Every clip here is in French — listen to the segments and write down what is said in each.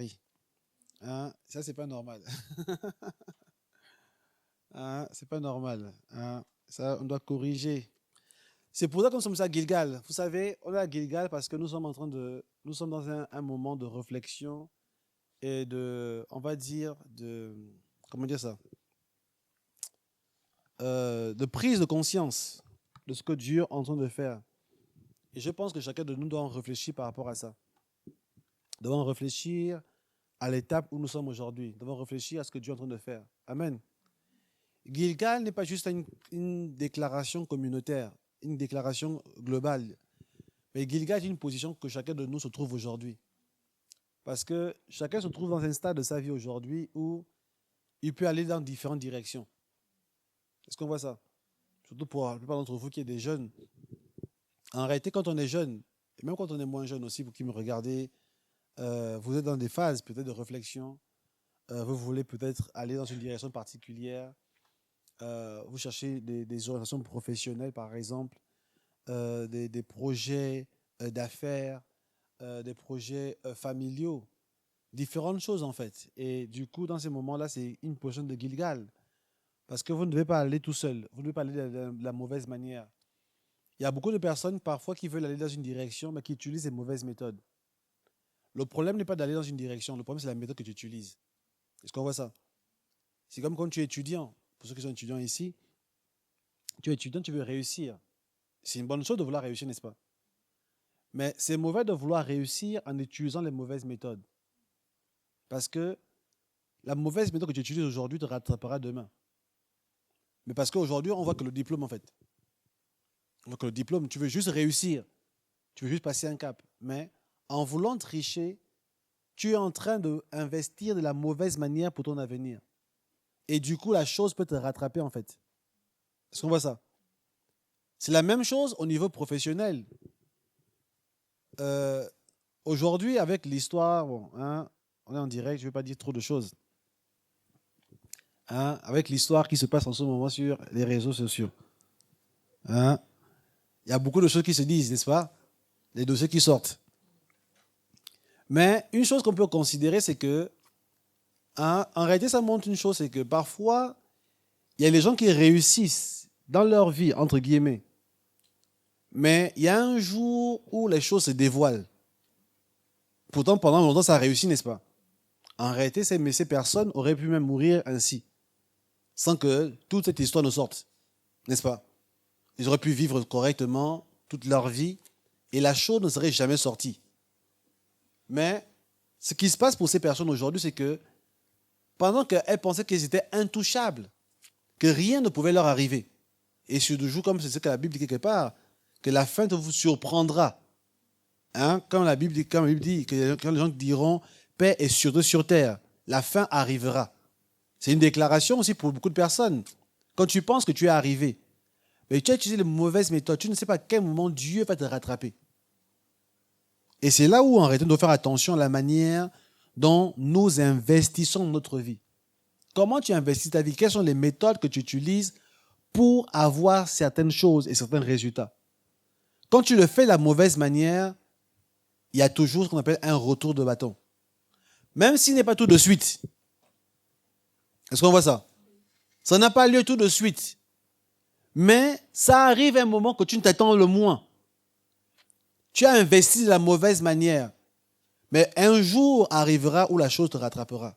Oui. Hein, ça, c'est pas normal. Hein, c'est pas normal. Hein, ça, on doit corriger. C'est pour ça que nous sommes à Gilgal. Vous savez, on est à Gilgal parce que nous sommes dans un moment de réflexion et on va dire, comment dire ça, de prise de conscience de ce que Dieu est en train de faire. Et je pense que chacun de nous doit en réfléchir par rapport à ça. Nous devons réfléchir à l'étape où nous sommes aujourd'hui. Nous devons réfléchir à ce que Dieu est en train de faire. Amen. Gilgal n'est pas juste une déclaration communautaire, une déclaration globale. Mais Gilgal est une position que chacun de nous se trouve aujourd'hui. Parce que chacun se trouve dans un stade de sa vie aujourd'hui où il peut aller dans différentes directions. Est-ce qu'on voit ça? Surtout pour la plupart d'entre vous qui êtes des jeunes. En réalité, quand on est jeune, et même quand on est moins jeune aussi, vous qui me regardez, vous êtes dans des phases peut-être de réflexion. Vous voulez peut-être aller dans une direction particulière. Vous cherchez des orientations professionnelles, par exemple, des projets d'affaires, des projets familiaux, différentes choses en fait. Et du coup, dans ces moments-là, c'est une position de Gilgal. Parce que vous ne devez pas aller tout seul, vous ne devez pas aller de la mauvaise manière. Il y a beaucoup de personnes parfois qui veulent aller dans une direction, mais qui utilisent des mauvaises méthodes. Le problème n'est pas d'aller dans une direction, le problème c'est la méthode que tu utilises. Est-ce qu'on voit ça? C'est comme quand tu es étudiant. Pour ceux qui sont étudiants ici, tu es étudiant, tu veux réussir. C'est une bonne chose de vouloir réussir, n'est-ce pas? Mais c'est mauvais de vouloir réussir en utilisant les mauvaises méthodes. Parce que la mauvaise méthode que tu utilises aujourd'hui te rattrapera demain. Mais parce qu'aujourd'hui, on voit que le diplôme, en fait. On voit que le diplôme, tu veux juste réussir. Tu veux juste passer un cap. Mais en voulant tricher, tu es en train d'investir de la mauvaise manière pour ton avenir. Et du coup, la chose peut te rattraper, en fait. Est-ce qu'on voit ça? C'est la même chose au niveau professionnel. Euh, Aujourd'hui, avec l'histoire, bon, hein, on est en direct, je ne vais pas dire trop de choses. Hein, avec l'histoire qui se passe en ce moment sur les réseaux sociaux. Hein, il y a beaucoup de choses qui se disent, n'est-ce pas? Les dossiers qui sortent. Mais une chose qu'on peut considérer, c'est que, hein, en réalité, ça montre une chose, c'est que parfois, il y a des gens qui réussissent dans leur vie, entre guillemets. Mais il y a un jour où les choses se dévoilent. Pourtant, pendant longtemps, ça a réussi, n'est-ce pas? En réalité, ces personnes auraient pu même mourir ainsi, sans que toute cette histoire ne sorte, n'est-ce pas? Ils auraient pu vivre correctement toute leur vie et la chose ne serait jamais sortie. Mais ce qui se passe pour ces personnes aujourd'hui, c'est que pendant qu'elles pensaient qu'elles étaient intouchables, que rien ne pouvait leur arriver, et sur toujours comme c'est ce que la Bible dit quelque part, que la fin vous surprendra. Hein? Quand la Bible dit que quand les gens diront paix est sur terre, la fin arrivera. C'est une déclaration aussi pour beaucoup de personnes. Quand tu penses que tu es arrivé, mais tu as utilisé les mauvaises méthodes, tu ne sais pas à quel moment Dieu va te rattraper. Et c'est là où en réalité on doit faire attention à la manière dont nous investissons notre vie. Comment tu investis ta vie? Quelles sont les méthodes que tu utilises pour avoir certaines choses et certains résultats? Quand tu le fais de la mauvaise manière, il y a toujours ce qu'on appelle un retour de bâton. Même s'il n'est pas tout de suite. Est-ce qu'on voit ça? Ça n'a pas lieu tout de suite. Mais ça arrive à un moment que tu ne t'attends le moins. Tu as investi de la mauvaise manière. Mais un jour arrivera où la chose te rattrapera.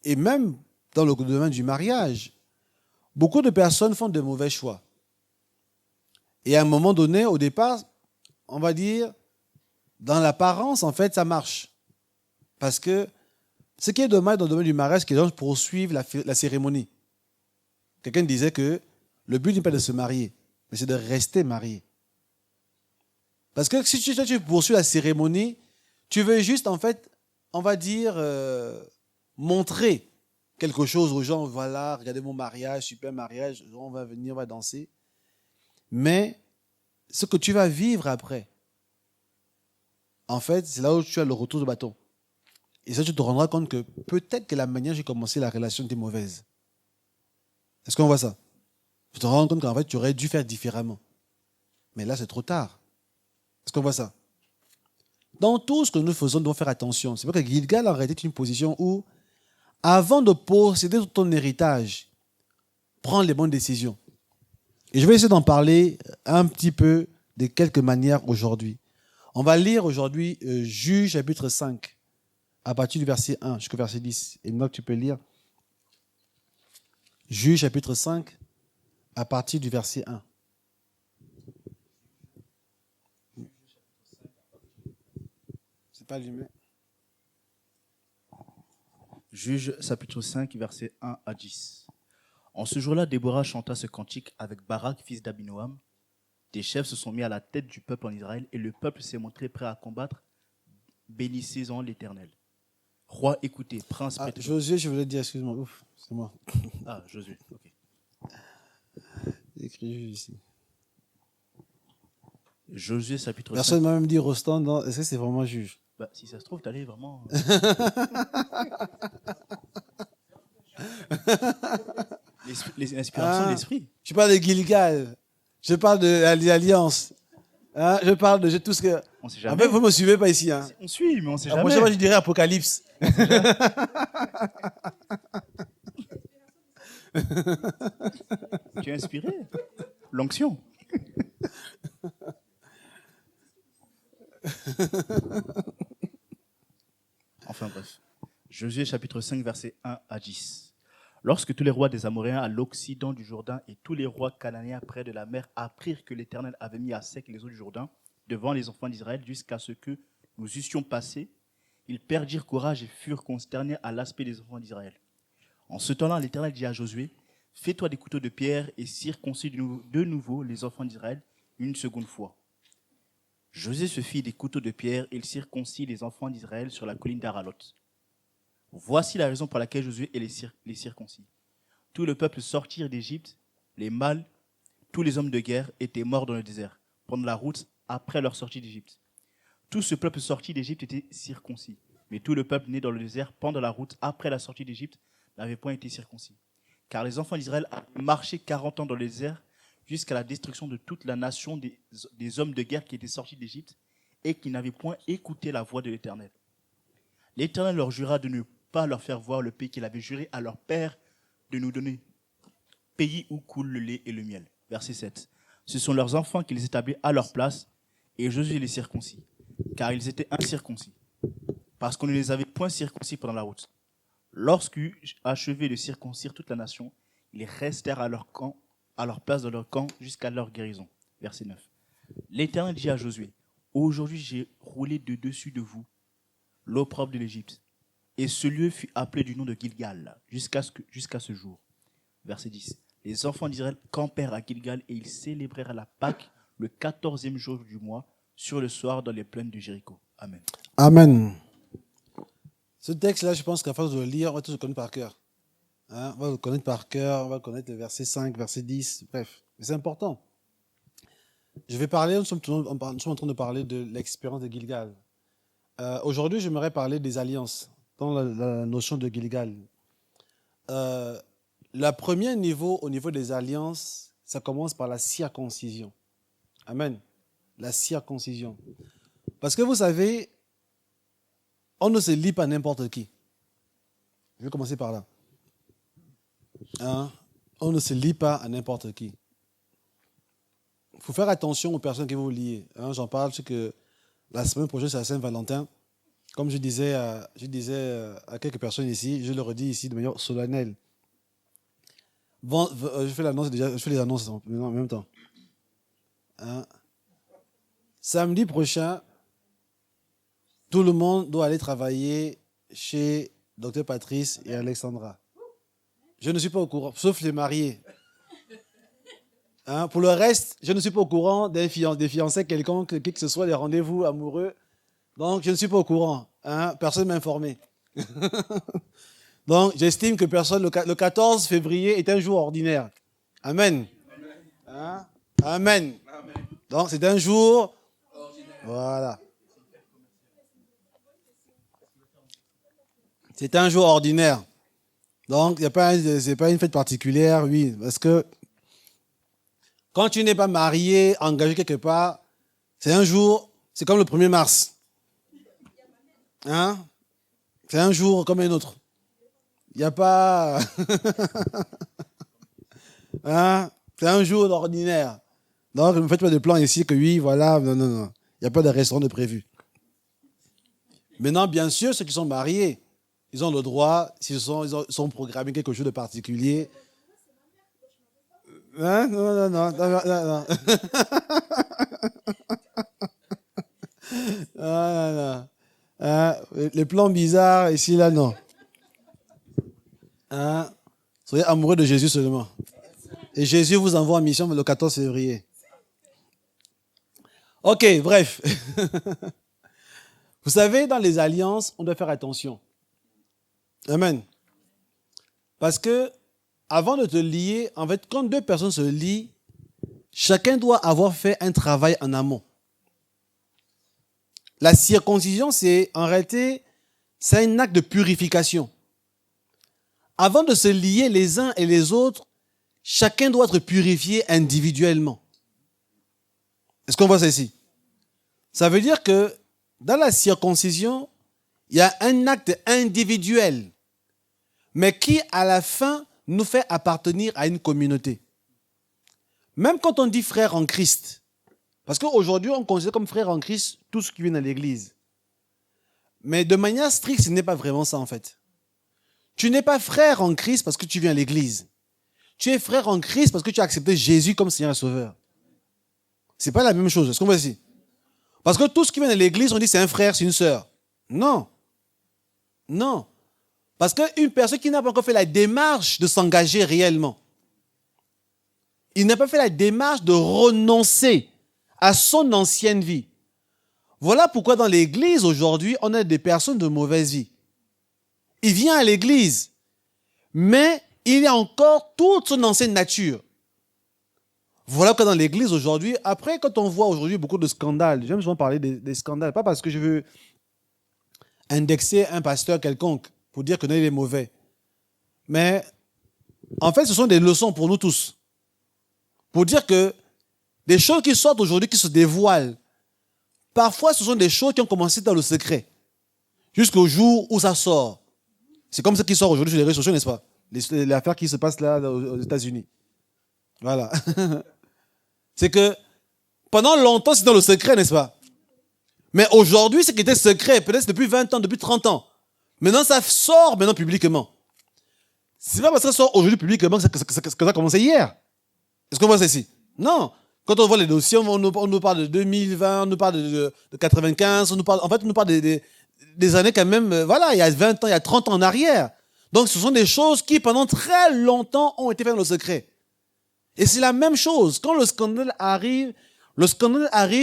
Et même dans le domaine du mariage, beaucoup de personnes font de mauvais choix. Et à un moment donné, au départ, on va dire, dans l'apparence, en fait, ça marche. Parce que ce qui est dommage dans le domaine du mariage, c'est que les gens poursuivent la cérémonie. Quelqu'un disait que le but n'est pas de se marier, mais c'est de rester marié. Parce que si tu poursuis la cérémonie, tu veux juste, en fait, on va dire, montrer quelque chose aux gens. Voilà, regardez mon mariage, super mariage, on va venir, on va danser. Mais ce que tu vas vivre après, en fait, c'est là où tu as le retour de bâton. Et ça, tu te rendras compte que peut-être que la manière dont j'ai commencé la relation était mauvaise. Est-ce qu'on voit ça? Tu te rends compte qu'en fait, tu aurais dû faire différemment. Mais là, c'est trop tard. Est-ce qu'on voit ça? Dans tout ce que nous faisons, nous devons faire attention. C'est vrai que Gilgal, en réalité, est une position où, avant de posséder ton héritage, prends les bonnes décisions. Et je vais essayer d'en parler un petit peu de quelques manières aujourd'hui. On va lire aujourd'hui Juge chapitre 5, à partir du verset 1 jusqu'au verset 10. Et donc, tu peux lire Juge chapitre 5, à partir du verset 1. C'est pas allumé. Juge chapitre 5, versets 1 à 10. En ce jour-là, Déborah chanta ce cantique avec Barak, fils d'Abinoam. Des chefs se sont mis à la tête du peuple en Israël et le peuple s'est montré prêt à combattre. Bénissez-en l'Éternel. Roi, écoutez, prince, prêtez. Josué, je voulais dire, excuse-moi, ouf, c'est moi. Ah, Josué, ok. J'ai écrit Juge ici. Josué chapitre 5. Personne m'a même dit Rostand, non, est-ce que c'est vraiment Juge? Bah, si ça se trouve, t'allais vraiment. Les inspirations de l'esprit. Je parle de Gilgal. Je parle de l'Alliance. Hein, je parle de tout ce que. On sait En jamais. fait, vous ne me suivez pas ici. Hein. On suit, mais on sait La jamais. prochaine fois, je dirais Apocalypse. Tu es inspiré. L'onction. Enfin bref. Josué chapitre 5, versets 1 à 10. Lorsque tous les rois des Amoréens à l'occident du Jourdain et tous les rois cananéens près de la mer apprirent que l'Éternel avait mis à sec les eaux du Jourdain devant les enfants d'Israël jusqu'à ce que nous eussions passé, ils perdirent courage et furent consternés à l'aspect des enfants d'Israël. En ce temps-là, l'Éternel dit à Josué, « Fais-toi des couteaux de pierre et circoncis de nouveau les enfants d'Israël une seconde fois. » Josué se fit des couteaux de pierre et il circoncit les enfants d'Israël sur la colline d'Aralot. Voici la raison pour laquelle Josué les circoncis. Tout le peuple sortit d'Égypte, les mâles, tous les hommes de guerre étaient morts dans le désert, pendant la route après leur sortie d'Égypte. Tout ce peuple sorti d'Égypte était circoncis, mais tout le peuple né dans le désert pendant la route après la sortie d'Égypte n'avait point été circoncis. Car les enfants d'Israël avaient marché 40 ans dans le désert jusqu'à la destruction de toute la nation des hommes de guerre qui étaient sortis d'Égypte et qui n'avaient point écouté la voix de l'Éternel. L'Éternel leur jura de ne pas leur faire voir le pays qu'il avait juré à leur père de nous donner, pays où coule le lait et le miel. Verset 7. Ce sont leurs enfants qu'ils établit à leur place, et Josué les circoncis, car ils étaient incirconcis, parce qu'on ne les avait point circoncis pendant la route. Lorsqu'eut achevé de circoncire toute la nation, ils restèrent à leur camp, à leur place dans leur camp jusqu'à leur guérison. Verset 9. L'Éternel dit à Josué, « Aujourd'hui j'ai roulé de dessus de vous l'opprobre de l'Égypte. Et ce lieu fut appelé du nom de Gilgal jusqu'à ce jour. » Verset 10. Les enfants d'Israël campèrent à Gilgal et ils célébrèrent la Pâque le 14e jour du mois sur le soir dans les plaines de Jéricho. Amen. Amen. Ce texte-là, je pense qu'à force de le lire, on va tous le connaître par cœur. Hein, on va le connaître par cœur, on va connaître le verset 5, verset 10, bref. Mais c'est important. Je vais parler, nous sommes en train de parler de l'expérience de Gilgal. Aujourd'hui, j'aimerais parler des alliances, dans la notion de Gilgal. Le premier niveau, au niveau des alliances, ça commence par la circoncision. Amen. La circoncision. Parce que vous savez, on ne se lie pas à n'importe qui. Je vais commencer par là. Hein? On ne se lie pas à n'importe qui. Il faut faire attention aux personnes qui vont vous lier. Hein? J'en parle, c'est que la semaine prochaine, c'est la Saint-Valentin. Comme je disais à quelques personnes ici, je le redis ici de manière solennelle. Je fais l'annonce déjà, je fais les annonces en même temps. Hein? Samedi prochain, tout le monde doit aller travailler chez Dr Patrice et Alexandra. Je ne suis pas au courant, sauf les mariés. Hein? Pour le reste, je ne suis pas au courant des fiancés quelconques, qui que ce soit, des rendez-vous amoureux. Donc, je ne suis pas au courant. Hein? Personne ne m'a informé. Donc, j'estime que le 14 février est un jour ordinaire. Amen. Hein? Amen. Donc, c'est un jour ordinaire. Voilà. C'est un jour ordinaire. Donc, ce n'est pas une fête particulière, oui. Parce que quand tu n'es pas marié, engagé quelque part, c'est un jour, c'est comme le 1er mars. Hein? C'est un jour comme un autre. Il n'y a pas... hein? C'est un jour ordinaire. Donc, ne me faites pas de plan ici que oui, voilà. Non, non, non. Il n'y a pas de restaurant de prévu. Maintenant, bien sûr, ceux qui sont mariés, ils ont le droit, s'ils sont programmés quelque chose de particulier. Hein? Non, non, non, non, non, non. Ah, non, non. Hein? Les plans bizarres, ici, là, non. Hein? Soyez amoureux de Jésus seulement. Et Jésus vous envoie en mission le 14 février. Ok, bref. Vous savez, dans les alliances, on doit faire attention. Amen. Parce que, avant de te lier, en fait, quand deux personnes se lient, chacun doit avoir fait un travail en amont. La circoncision, c'est, en réalité, c'est un acte de purification. Avant de se lier les uns et les autres, chacun doit être purifié individuellement. Est-ce qu'on voit ça ici? Ça veut dire que dans la circoncision, il y a un acte individuel, mais qui, à la fin, nous fait appartenir à une communauté. Même quand on dit frère en Christ, parce qu'aujourd'hui, on considère comme frère en Christ tout ce qui vient à l'église. Mais de manière stricte, ce n'est pas vraiment ça, en fait. Tu n'es pas frère en Christ parce que tu viens à l'église. Tu es frère en Christ parce que tu as accepté Jésus comme Seigneur et Sauveur. Ce n'est pas la même chose. Est-ce qu'on voit ici? Parce que tout ce qui vient de l'église, on dit c'est un frère, c'est une sœur. Non. Non. Parce qu'une personne qui n'a pas encore fait la démarche de s'engager réellement, il n'a pas fait la démarche de renoncer à son ancienne vie. Voilà pourquoi dans l'église aujourd'hui, on a des personnes de mauvaise vie. Il vient à l'église, mais il y a encore toute son ancienne nature. Voilà que dans l'église aujourd'hui, après quand on voit aujourd'hui beaucoup de scandales, j'aime souvent parler des scandales, pas parce que je veux indexer un pasteur quelconque pour dire que non, il est mauvais. Mais en fait, ce sont des leçons pour nous tous. Pour dire que des choses qui sortent aujourd'hui, qui se dévoilent, parfois ce sont des choses qui ont commencé dans le secret, jusqu'au jour où ça sort. C'est comme ça qui sort aujourd'hui sur les réseaux sociaux, n'est-ce pas? L'affaire qui se passe là aux États-Unis. Voilà. C'est que pendant longtemps, c'est dans le secret, n'est-ce pas? Mais aujourd'hui, ce qui était secret, peut-être depuis 20 ans, depuis 30 ans. Maintenant, ça sort maintenant publiquement. C'est pas parce que ça sort aujourd'hui publiquement que ça a commencé hier. Est-ce qu'on voit ça ici? Non. Quand on voit les dossiers, on nous parle de 2020, on nous parle de 95, on nous parle des années quand même, voilà, il y a 20 ans, il y a 30 ans en arrière. Donc, ce sont des choses qui, pendant très longtemps, ont été faites dans le secret. Et c'est la même chose. Quand le scandale arrive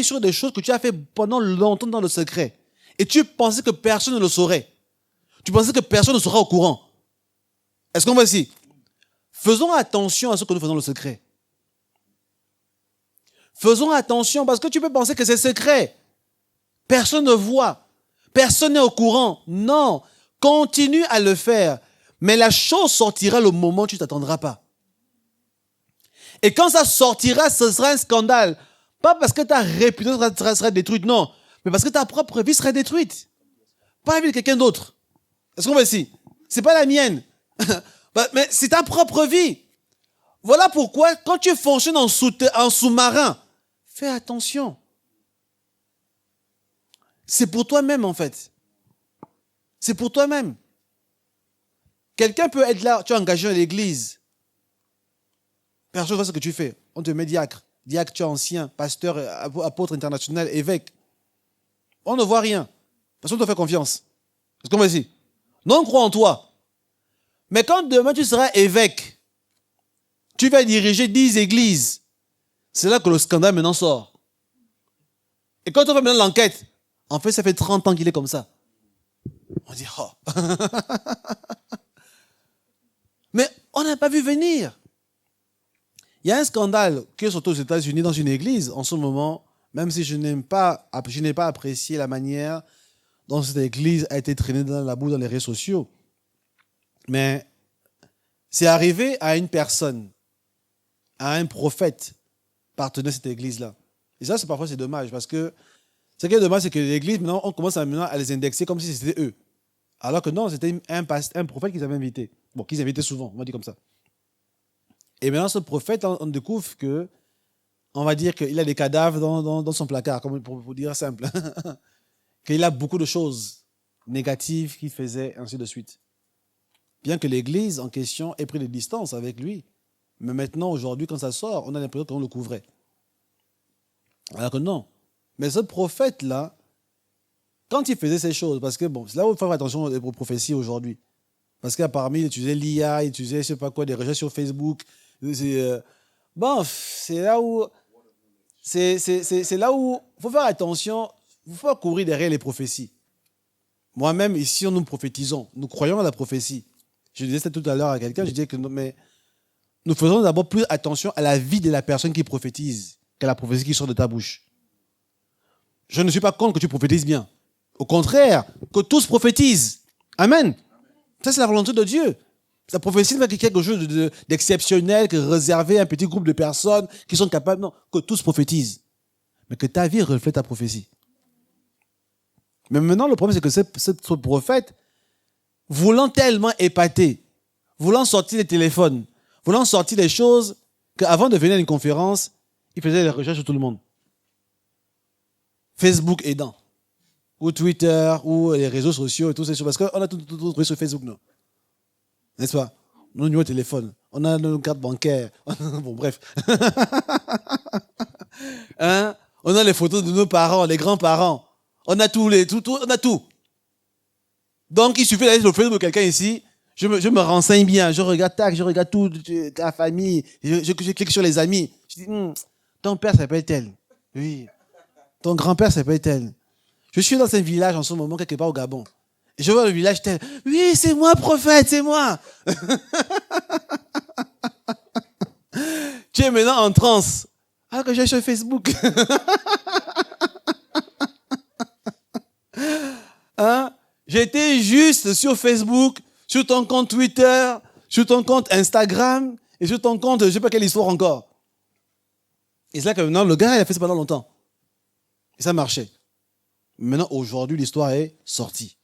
sur des choses que tu as fait pendant longtemps dans le secret. Et tu pensais que personne ne le saurait. Tu pensais que personne ne sera au courant. Est-ce qu'on voit ici? Faisons attention à ce que nous faisons dans le secret. Faisons attention parce que tu peux penser que c'est secret. Personne ne voit. Personne n'est au courant. Non. Continue à le faire. Mais la chose sortira le moment où tu ne t'attendras pas. Et quand ça sortira, ce sera un scandale. Pas parce que ta réputation sera détruite, non. Mais parce que ta propre vie sera détruite. Pas la vie de quelqu'un d'autre. Est-ce qu'on voit ici? C'est pas la mienne. Mais c'est ta propre vie. Voilà pourquoi, quand tu fonctionnes en sous-marin, fais attention. C'est pour toi-même, en fait. C'est pour toi-même. Quelqu'un peut être là, tu es engagé à l'église. Personne ne voit ce que tu fais. On te met diacre. Diacre, tu es ancien, pasteur, apôtre international, évêque. On ne voit rien. Personne ne te fait confiance. Est-ce qu'on voit ici? Non, on croit en toi. Mais quand demain tu seras évêque, tu vas diriger 10 églises. C'est là que le scandale maintenant sort. Et quand on fait maintenant l'enquête, en fait, ça fait 30 ans qu'il est comme ça. On dit, oh. Mais on n'a pas vu venir. Il y a un scandale qui est sorti aux États-Unis dans une église en ce moment, même si je n'ai pas apprécié la manière dont cette église a été traînée dans la boue dans les réseaux sociaux. Mais c'est arrivé à une personne, à un prophète, partenaire de cette église-là. Et ça, parfois, c'est dommage parce que Ce qui est dommage, c'est que l'église, maintenant, on commence maintenant à les indexer comme si c'était eux. Alors que non, c'était un prophète qu'ils avaient invité. Bon, qu'ils invitaient souvent, on va dire comme ça. Et maintenant, ce prophète, on découvre que, on va dire qu'il a des cadavres dans son placard, comme pour dire simple. Qu'il a beaucoup de choses négatives qu'il faisait, ainsi de suite. Bien que l'église en question ait pris des distances avec lui. Mais maintenant, aujourd'hui, quand ça sort, on a l'impression qu'on le couvrait. Alors que non. Mais ce prophète-là, quand il faisait ces choses, parce que bon, c'est là où il faut faire attention aux prophéties aujourd'hui. Parce qu'apparemment, il utilisait l'IA, il utilisait, je sais pas quoi, des recherches sur Facebook. Bon, c'est là où il faut faire attention, il faut pas courir derrière les prophéties. Moi-même, ici, nous prophétisons, nous croyons à la prophétie. Je disais ça tout à l'heure à quelqu'un, je disais que mais nous faisons d'abord plus attention à la vie de la personne qui prophétise qu'à la prophétie qui sort de ta bouche. Je ne suis pas contre que tu prophétises bien. Au contraire, que tous prophétisent. Amen. Ça, c'est la volonté de Dieu. La prophétie n'est pas quelque chose d'exceptionnel, que réservé à un petit groupe de personnes qui sont capables. Non, que tous prophétisent. Mais que ta vie reflète ta prophétie. Mais maintenant, le problème, c'est que ce prophète, voulant tellement épater, voulant sortir les téléphones, voulant sortir des choses, qu'avant de venir à une conférence, il faisait des recherches sur tout le monde. Facebook aidant. Ou Twitter, ou les réseaux sociaux et tout ces choses. Parce qu'on a tout trouvé sur Facebook, non? N'est-ce pas? Nos numéros de téléphone. On a nos cartes bancaires. Bon, bref. Hein? On a les photos de nos parents, les grands-parents. On a tout, on a tout. Donc, il suffit d'aller sur le Facebook de quelqu'un ici. Je me renseigne bien. Je regarde tout, ta famille. Je clique sur les amis. Je dis, ton père s'appelle tel. Oui. Ton grand-père s'appelle tel. Je suis dans un village en ce moment, quelque part au Gabon. Et je vois le village tel. Oui, c'est moi, prophète, c'est moi. Tu es maintenant en transe. Alors que j'ai sur Facebook. Hein? J'étais juste sur Facebook, sur ton compte Twitter, sur ton compte Instagram, et sur ton compte, je ne sais pas quelle histoire encore. Et c'est là que maintenant, le gars, il a fait ça pendant longtemps. Et ça marchait. Maintenant, aujourd'hui, l'histoire est sortie.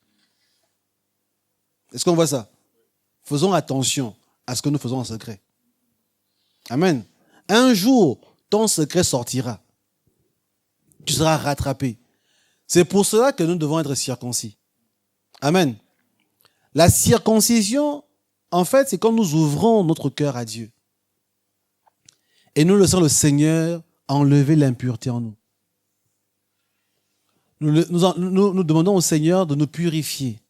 Est-ce qu'on voit ça? Faisons attention à ce que nous faisons en secret. Amen. Un jour, ton secret sortira. Tu seras rattrapé. C'est pour cela que nous devons être circoncis. Amen. La circoncision, en fait, c'est quand nous ouvrons notre cœur à Dieu. Et nous laissons le Seigneur enlever l'impureté en nous. Nous demandons au Seigneur de nous purifier,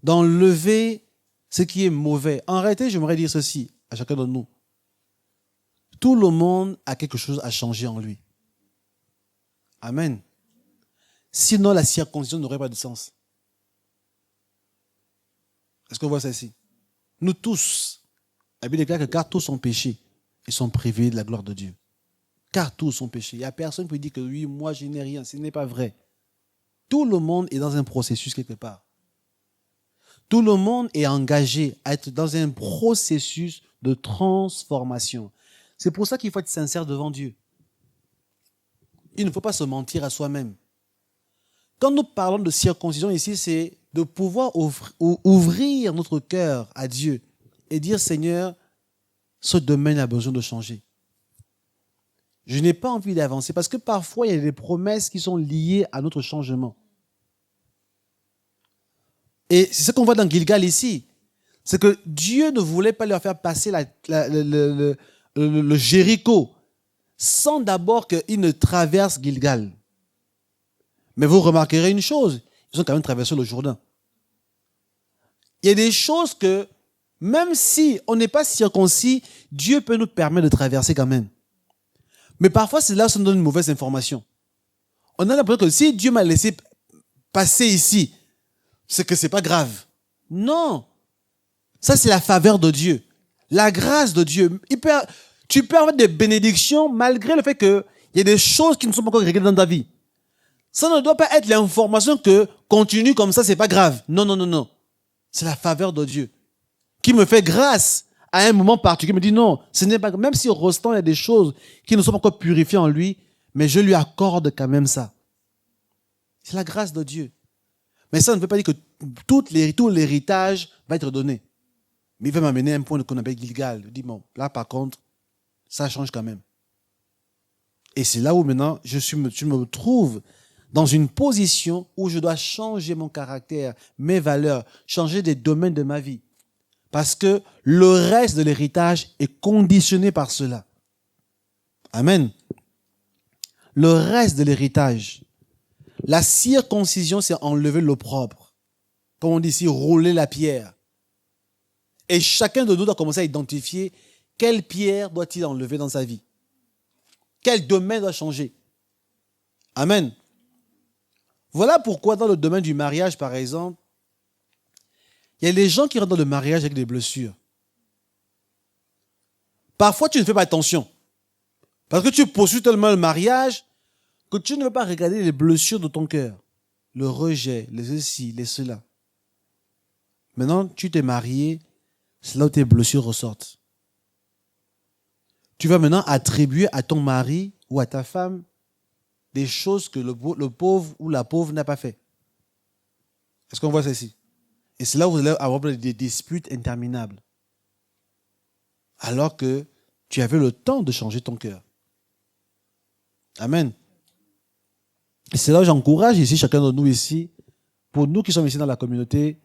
d'enlever ce qui est mauvais. En réalité, j'aimerais dire ceci à chacun de nous. Tout le monde a quelque chose à changer en lui. Amen. Sinon, la circoncision n'aurait pas de sens. Est-ce qu'on voit ça ici? Nous tous, la Bible déclare que car tous sont péchés et sont privés de la gloire de Dieu. Car tous sont péchés. Il n'y a personne qui peut dire que oui, moi je n'ai rien. Ce n'est pas vrai. Tout le monde est dans un processus quelque part. Tout le monde est engagé à être dans un processus de transformation. C'est pour ça qu'il faut être sincère devant Dieu. Il ne faut pas se mentir à soi-même. Quand nous parlons de circoncision ici, c'est de pouvoir ouvrir notre cœur à Dieu et dire, Seigneur, ce domaine a besoin de changer. Je n'ai pas envie d'avancer parce que parfois, il y a des promesses qui sont liées à notre changement. Et c'est ce qu'on voit dans Gilgal ici. C'est que Dieu ne voulait pas leur faire passer le Jéricho sans d'abord qu'ils ne traversent Gilgal. Mais vous remarquerez une chose, ils ont quand même traversé le Jourdain. Il y a des choses que, même si on n'est pas circoncis, Dieu peut nous permettre de traverser quand même. Mais parfois, c'est là où ça nous donne une mauvaise information. On a l'impression que si Dieu m'a laissé passer ici, c'est que ce n'est pas grave. Non. Ça, c'est la faveur de Dieu. La grâce de Dieu. Tu peux avoir des bénédictions malgré le fait qu'il y a des choses qui ne sont pas encore réglées dans ta vie. Ça ne doit pas être l'information que continue comme ça, c'est pas grave. Non, non, non, non. C'est la faveur de Dieu qui me fait grâce à un moment particulier. Il me dit non, ce n'est pas grave. Même si au restant, il y a des choses qui ne sont pas encore purifiées en lui, mais je lui accorde quand même ça. C'est la grâce de Dieu. Mais ça ne veut pas dire que tout l'héritage va être donné. Mais il va m'amener à un point qu'on appelle Gilgal. Il dit, bon, là par contre, ça change quand même. Et c'est là où maintenant, je me trouve dans une position où je dois changer mon caractère, mes valeurs, changer des domaines de ma vie. Parce que le reste de l'héritage est conditionné par cela. Amen. Le reste de l'héritage. La circoncision, c'est enlever l'opprobre. Comme on dit ici, rouler la pierre. Et chacun de nous doit commencer à identifier quelle pierre doit-il enlever dans sa vie. Quel domaine doit changer. Amen. Voilà pourquoi dans le domaine du mariage, par exemple, il y a des gens qui rentrent dans le mariage avec des blessures. Parfois, tu ne fais pas attention. Parce que tu poursuis tellement le mariage que tu ne veux pas regarder les blessures de ton cœur. Le rejet, les ceci, les cela. Maintenant, tu t'es marié, c'est là où tes blessures ressortent. Tu vas maintenant attribuer à ton mari ou à ta femme des choses que le pauvre ou la pauvre n'a pas fait. Est-ce qu'on voit ça ici? Et c'est là où vous allez avoir des disputes interminables. Alors que tu avais le temps de changer ton cœur. Amen. Et c'est là où j'encourage ici, chacun de nous ici, pour nous qui sommes ici dans la communauté,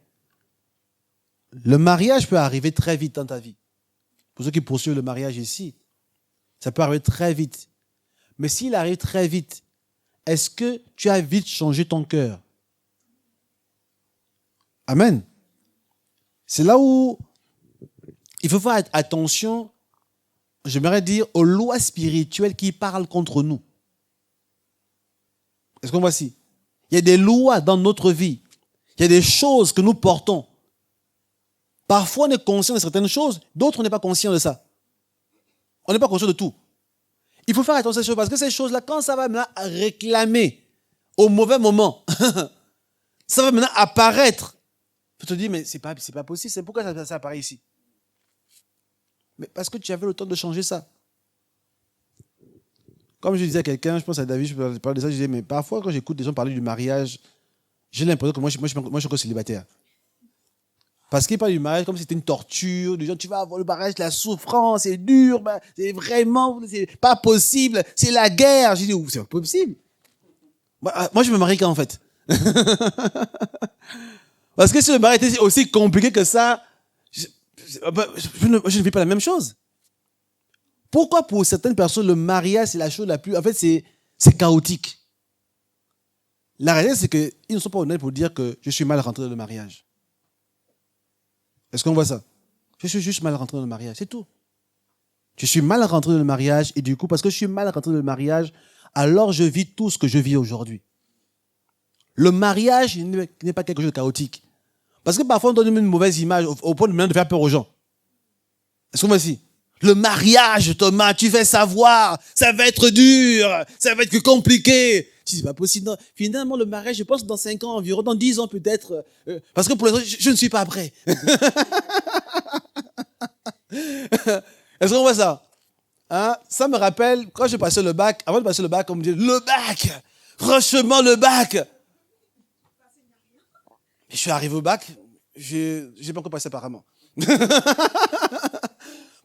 le mariage peut arriver très vite dans ta vie. Pour ceux qui poursuivent le mariage ici, ça peut arriver très vite. Mais s'il arrive très vite, est-ce que tu as vite changé ton cœur? Amen. C'est là où il faut faire attention, j'aimerais dire, aux lois spirituelles qui parlent contre nous. Est-ce qu'on voit ici? Il y a des lois dans notre vie. Il y a des choses que nous portons. Parfois, on est conscient de certaines choses, d'autres, on n'est pas conscient de ça. On n'est pas conscient de tout. Il faut faire attention à ces choses, parce que ces choses-là, quand ça va maintenant réclamer au mauvais moment, ça va maintenant apparaître. Tu te dis, mais c'est pas possible, c'est pourquoi ça apparaît ici? Mais parce que tu avais le temps de changer ça. Comme je disais à quelqu'un, je pense à David, je parlais de ça, je disais, mais parfois quand j'écoute des gens parler du mariage, j'ai l'impression que moi je suis encore célibataire. Parce qu'ils parlent du mariage comme si c'était une torture, du genre tu vas avoir le mariage, la souffrance, c'est dur, ben, c'est pas possible, c'est la guerre. J'ai dit, c'est pas possible. Moi je me marie quand en fait? Parce que si le mariage était aussi compliqué que ça, je ne vis pas la même chose. Pourquoi pour certaines personnes, le mariage, c'est la chose la plus... En fait, c'est chaotique. La réalité, c'est qu'ils ne sont pas honnêtes pour dire que je suis mal rentré dans le mariage. Est-ce qu'on voit ça? Je suis juste mal rentré dans le mariage, c'est tout. Je suis mal rentré dans le mariage et du coup, parce que je suis mal rentré dans le mariage, alors je vis tout ce que je vis aujourd'hui. Le mariage n'est pas quelque chose de chaotique. Parce que parfois, on donne une mauvaise image au point de faire peur aux gens. Est-ce qu'on voit ici? Le mariage, Thomas, tu fais savoir, ça va être dur, ça va être compliqué. C'est pas possible. Non. Finalement, le mariage, je pense dans 5 ans environ, dans 10 ans peut-être, parce que pour les autres, je ne suis pas prêt. Est-ce qu'on voit ça? Hein? Ça me rappelle, quand je passais le bac, avant de passer le bac, on me disait, le bac, franchement le bac. Et je suis arrivé au bac, j'ai pas encore passé apparemment.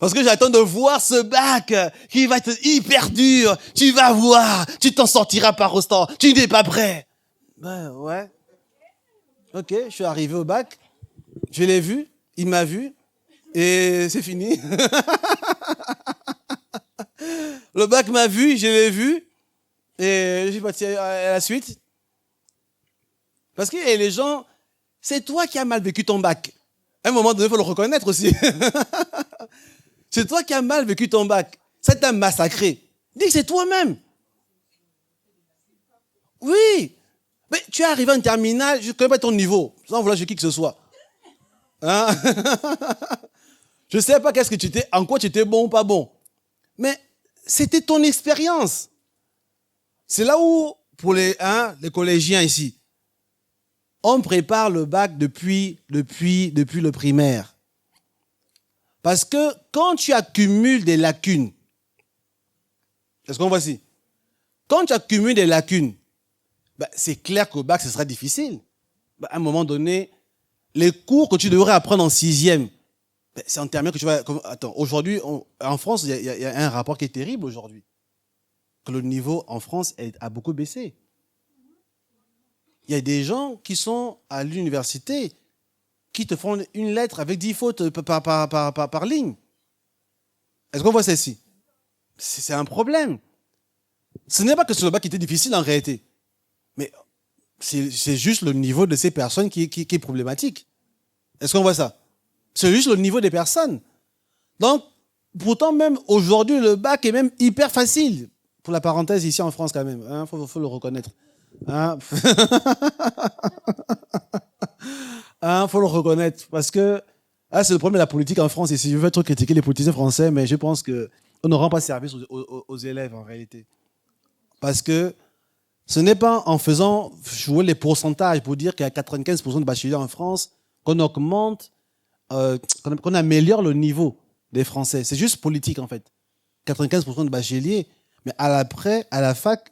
Parce que j'attends de voir ce bac qui va être hyper dur. Tu vas voir, tu t'en sortiras par instant. Tu n'es pas prêt. Ben ouais. Ok, je suis arrivé au bac. Je l'ai vu, il m'a vu. Et c'est fini. Le bac m'a vu, je l'ai vu. Et je suis parti à la suite. Parce que les gens, c'est toi qui as mal vécu ton bac. À un moment donné, il faut le reconnaître aussi. C'est toi qui as mal vécu ton bac. Ça t'a massacré. Dis que c'est toi-même. Oui. Mais tu es arrivé en terminale, je ne connais pas ton niveau. Sans vouloir chez qui que ce soit. Hein? Je ne sais pas en quoi tu étais bon ou pas bon. Mais c'était ton expérience. C'est là où, pour les collégiens ici, on prépare le bac depuis le primaire. Parce que quand tu accumules des lacunes, est-ce qu'on voit ici? Quand tu accumules des lacunes, c'est clair qu'au bac, ce sera difficile. À un moment donné, les cours que tu devrais apprendre en 6e, c'est en terminale que tu vas... Attends, aujourd'hui, en France, il y a un rapport qui est terrible aujourd'hui. Que le niveau en France a beaucoup baissé. Il y a des gens qui sont à l'université qui te font une lettre avec 10 fautes par ligne. Est-ce qu'on voit celle-ci? C'est un problème. Ce n'est pas que sur le bac qui était difficile en réalité. Mais c'est juste le niveau de ces personnes qui est problématique. Est-ce qu'on voit ça? C'est juste le niveau des personnes. Donc, pourtant, même aujourd'hui, le bac est même hyper facile. Pour la parenthèse, ici en France, quand même. Hein, faut le reconnaître. Hein? Hein, faut le reconnaître. Parce que c'est le problème de la politique en France. Et si je veux trop critiquer les politiciens français, mais je pense qu'on ne rend pas service aux élèves, en réalité. Parce que ce n'est pas en faisant jouer les pourcentages pour dire qu'il y a 95% de bacheliers en France qu'on augmente, qu'on améliore le niveau des Français. C'est juste politique, en fait. 95% de bacheliers, mais à la fac,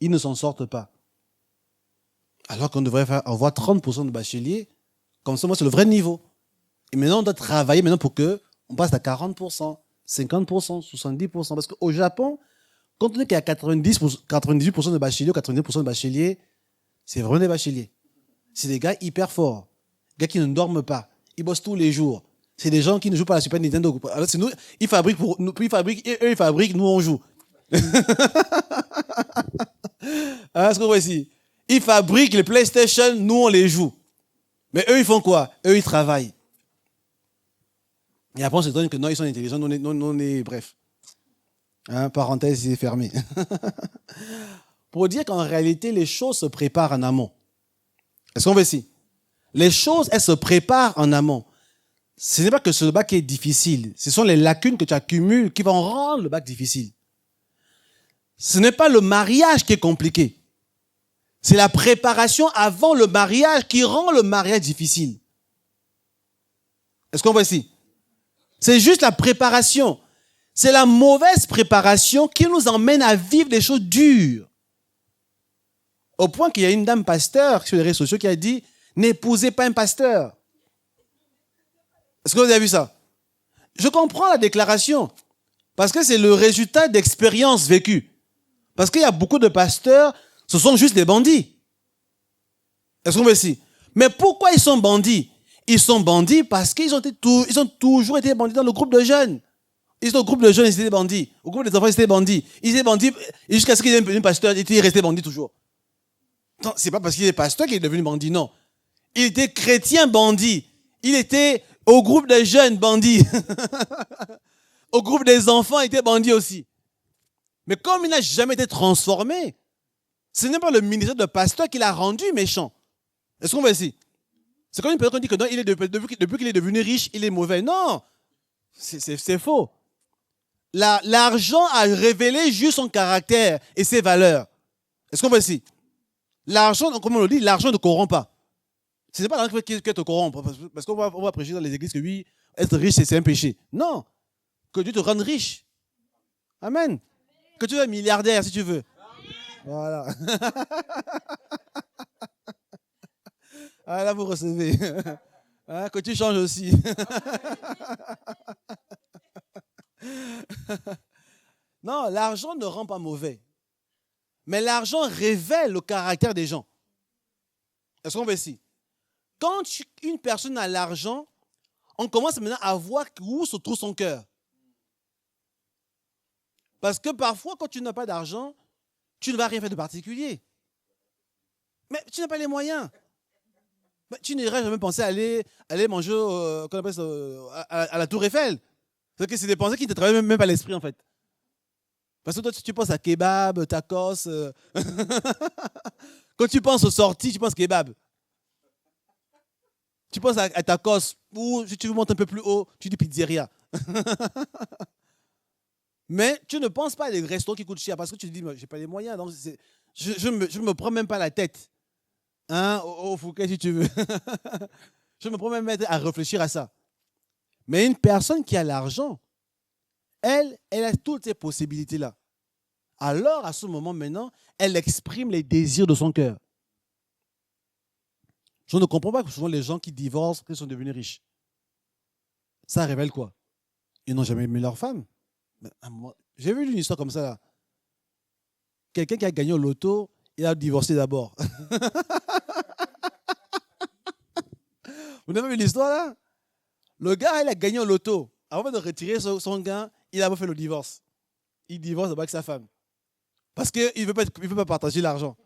ils ne s'en sortent pas. Alors qu'on devrait avoir 30% de bacheliers, comme ça, moi, c'est le vrai niveau. Et maintenant, on doit travailler pour qu'on passe à 40%, 50%, 70%. Parce qu'au Japon, compte tenu qu'il y a 98% de bacheliers ou 90% de bacheliers, c'est vraiment des bacheliers. C'est des gars hyper forts. Des gars qui ne dorment pas. Ils bossent tous les jours. C'est des gens qui ne jouent pas à la Super Nintendo. Alors, c'est nous, ils fabriquent pour nous, eux, ils fabriquent, nous, on joue. Est-ce qu'on voit ici? Ils fabriquent les PlayStation, nous, on les joue. Mais eux, ils font quoi? Eux, ils travaillent. Et après, on se donne que non, ils sont intelligents, on est bref. Hein, parenthèse, c'est fermé. Pour dire qu'en réalité, les choses se préparent en amont. Est-ce qu'on voit ici? Les choses, elles se préparent en amont. Ce n'est pas que ce bac est difficile. Ce sont les lacunes que tu accumules qui vont rendre le bac difficile. Ce n'est pas le mariage qui est compliqué. C'est la préparation avant le mariage qui rend le mariage difficile. Est-ce qu'on voit ici? C'est juste la préparation. C'est la mauvaise préparation qui nous emmène à vivre des choses dures. Au point qu'il y a une dame pasteur sur les réseaux sociaux qui a dit « N'épousez pas un pasteur ». Est-ce que vous avez vu ça? Je comprends la déclaration parce que c'est le résultat d'expériences vécues. Parce qu'il y a beaucoup de pasteurs, ce sont juste des bandits. Est-ce qu'on voit ici? Mais pourquoi ils sont bandits? Ils sont bandits parce qu'ils ont toujours été bandits dans le groupe de jeunes. Ils étaient au groupe de jeunes, ils étaient bandits. Au groupe des enfants, ils étaient bandits. Ils étaient bandits jusqu'à ce qu'ils deviennent pasteur, ils étaient restés bandits toujours. Non, c'est pas parce qu'il est pasteur qu'il est devenu bandit, non. Il était chrétien bandit. Il était au groupe des jeunes bandits. Au groupe des enfants, il était bandit aussi. Mais comme il n'a jamais été transformé, ce n'est pas le ministère de pasteur qui l'a rendu méchant. Est-ce qu'on voit ici? C'est comme une personne qui dit que non, depuis qu'il est devenu riche, il est mauvais. Non, c'est faux. L'argent a révélé juste son caractère et ses valeurs. Est-ce qu'on voit ici? L'argent, comme on le dit, l'argent ne corrompt pas. Ce n'est pas l'argent qui te corrompt. Parce qu'on va prêcher dans les églises que oui, être riche, c'est un péché. Non. Que Dieu te rende riche. Amen. Que tu sois milliardaire si tu veux. Voilà. Ah, là, vous recevez. Hein, que tu changes aussi. Non, l'argent ne rend pas mauvais. Mais l'argent révèle le caractère des gens. Est-ce qu'on veut ici? Quand une personne a l'argent, on commence maintenant à voir où se trouve son cœur. Parce que parfois, quand tu n'as pas d'argent, tu ne vas rien faire de particulier. Mais tu n'as pas les moyens. Mais tu n'irais jamais penser à aller manger à la Tour Eiffel. C'est que c'est des pensées qui ne te travaillent même pas l'esprit, en fait. Parce que toi, tu penses à kebab, tacos. Quand tu penses aux sorties, tu penses kebab. Tu penses à tacos. Ou si tu montes un peu plus haut, tu dis pizzeria. Mais tu ne penses pas à des restaurants qui coûtent cher parce que tu te dis, je n'ai pas les moyens. Donc je ne me prends même pas la tête. Hein, au Fouquet, si tu veux. Je me prends même à réfléchir à ça. Mais une personne qui a l'argent, elle a toutes ces possibilités-là. alors à ce moment maintenant, elle exprime les désirs de son cœur. Je ne comprends pas que souvent les gens qui divorcent, ils sont devenus riches. Ça révèle quoi? Ils n'ont jamais aimé leur femme. J'ai vu une histoire comme ça là. Quelqu'un qui a gagné au loto, il a divorcé d'abord. Vous avez vu l'histoire là? Le gars, il a gagné au loto. Avant de retirer son gain, il a fait le divorce. Il divorce d'abord avec sa femme. Parce qu'il ne veut pas partager l'argent.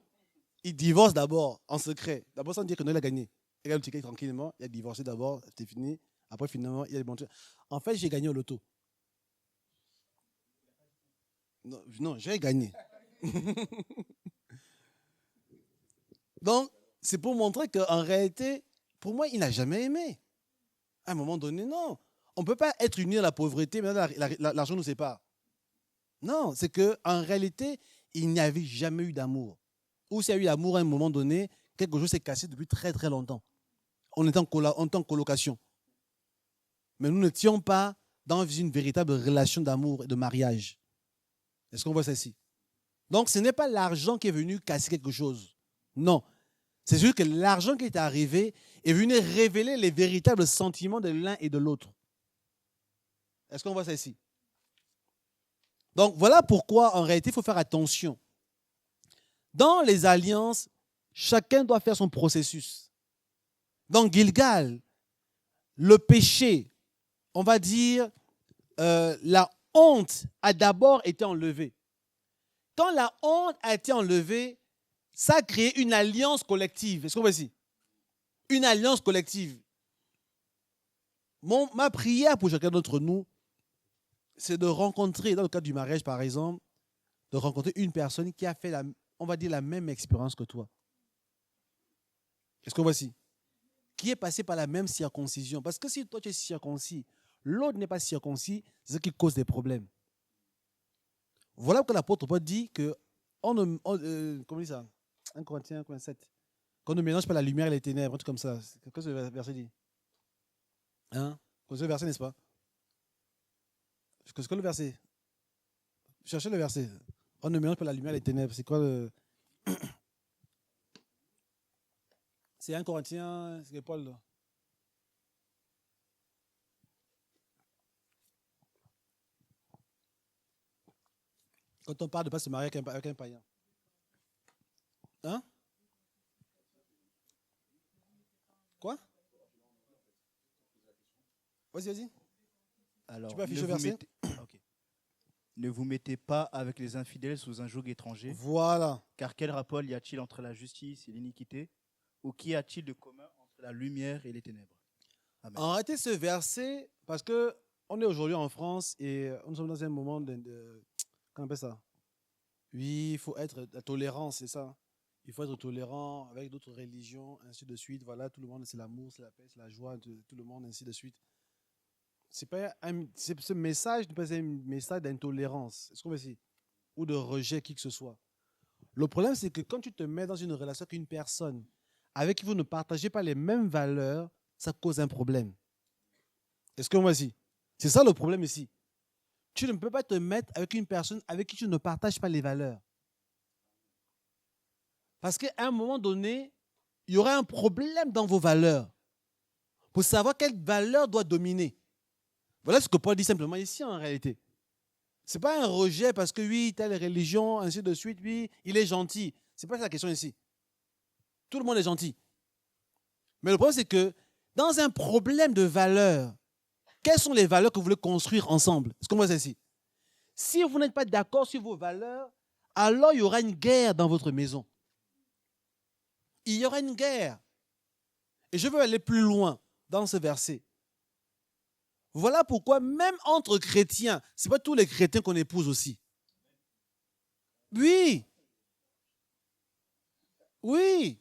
Il divorce d'abord, en secret. D'abord, sans dire que non, il a gagné. Il a checké tranquillement, il a divorcé d'abord, c'était fini. Après, finalement, il a démontré. En fait, j'ai gagné au loto. Non, j'ai gagné. Donc, c'est pour montrer qu'en réalité, pour moi, il n'a jamais aimé. À un moment donné, non. On ne peut pas être unis à la pauvreté, mais l'argent nous sépare. Non, c'est qu'en réalité, il n'y avait jamais eu d'amour. Ou s'il y a eu d'amour à un moment donné, quelque chose s'est cassé depuis très très longtemps. On était en colocation. Mais nous n'étions pas dans une véritable relation d'amour et de mariage. Est-ce qu'on voit ça ici? Donc, ce n'est pas l'argent qui est venu casser quelque chose. Non. C'est juste que l'argent qui est arrivé est venu révéler les véritables sentiments de l'un et de l'autre. Est-ce qu'on voit ça ici? Donc, voilà pourquoi, en réalité, il faut faire attention. Dans les alliances, chacun doit faire son processus. Dans Gilgal, le péché, on va dire, la honte a d'abord été enlevée. Quand la honte a été enlevée, ça a créé une alliance collective. Est-ce qu'on voit ici? Une alliance collective. Ma prière pour chacun d'entre nous, c'est de rencontrer, dans le cadre du mariage par exemple, de rencontrer une personne qui a fait, on va dire, la même expérience que toi. Est-ce qu'on voit ici? Qui est passé par la même circoncision. Parce que si toi tu es circoncis, l'autre n'est pas circoncis, c'est ce qui cause des problèmes. Voilà pourquoi l'apôtre Paul dit que, comment on dit ça? 1 Corinthiens 7. Qu'on ne mélange pas la lumière et les ténèbres, un truc comme ça. Qu'est-ce que ce verset dit? Hein? C'est le verset, n'est-ce pas? C'est quoi le verset? Cherchez le verset. On ne mélange pas la lumière et les ténèbres. C'est quoi le... C'est 1 Corinthiens, c'est Paul là. Quand on parle de ne pas se marier avec un païen. Hein? Quoi? Vas-y. Alors, tu peux afficher le verset? Okay. Ne vous mettez pas avec les infidèles sous un joug étranger. Voilà. Car quel rapport y a-t-il entre la justice et l'iniquité? Ou qu'y a-t-il de commun entre la lumière et les ténèbres? Amen. Arrêtez ce verset parce qu'on est aujourd'hui en France et nous sommes dans un moment comment on appelle ça? Oui, il faut être la tolérance, c'est ça. Il faut être tolérant avec d'autres religions, ainsi de suite. Voilà, tout le monde, c'est l'amour, c'est la paix, c'est la joie, tout le monde, ainsi de suite. Ce message n'est pas un message d'intolérance, est-ce qu'on veut dire, ou de rejet qui que ce soit. Le problème, c'est que quand tu te mets dans une relation avec une personne avec qui vous ne partagez pas les mêmes valeurs, ça cause un problème. Est-ce qu'on va dire? C'est ça le problème ici. Tu ne peux pas te mettre avec une personne avec qui tu ne partages pas les valeurs. Parce qu'à un moment donné, il y aura un problème dans vos valeurs. Pour savoir quelle valeur doit dominer. Voilà ce que Paul dit simplement ici en réalité. Ce n'est pas un rejet parce que oui, telle religion, ainsi de suite, oui, il est gentil. Ce n'est pas ça la question ici. Tout le monde est gentil. Mais le problème, c'est que dans un problème de valeurs, quelles sont les valeurs que vous voulez construire ensemble? Est-ce qu'on voit ça ici? Si vous n'êtes pas d'accord sur vos valeurs, alors il y aura une guerre dans votre maison. Il y aura une guerre. Et je veux aller plus loin dans ce verset. Voilà pourquoi même entre chrétiens, ce n'est pas tous les chrétiens qu'on épouse aussi. Oui. Oui.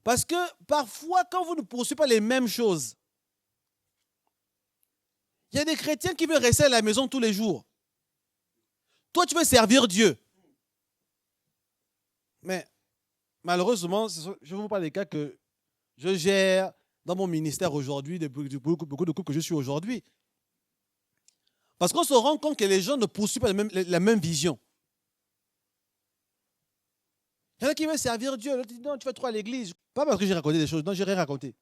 Parce que parfois, quand vous ne poursuivez pas les mêmes choses, il y a des chrétiens qui veulent rester à la maison tous les jours. Toi, tu veux servir Dieu. Mais malheureusement, je vous parle des cas que je gère dans mon ministère aujourd'hui, beaucoup de couples que je suis aujourd'hui. Parce qu'on se rend compte que les gens ne poursuivent pas la même vision. Il y en a qui veulent servir Dieu. L'autre dit non, tu vas trop à l'église. Pas parce que j'ai raconté des choses. Non, j'ai rien raconté.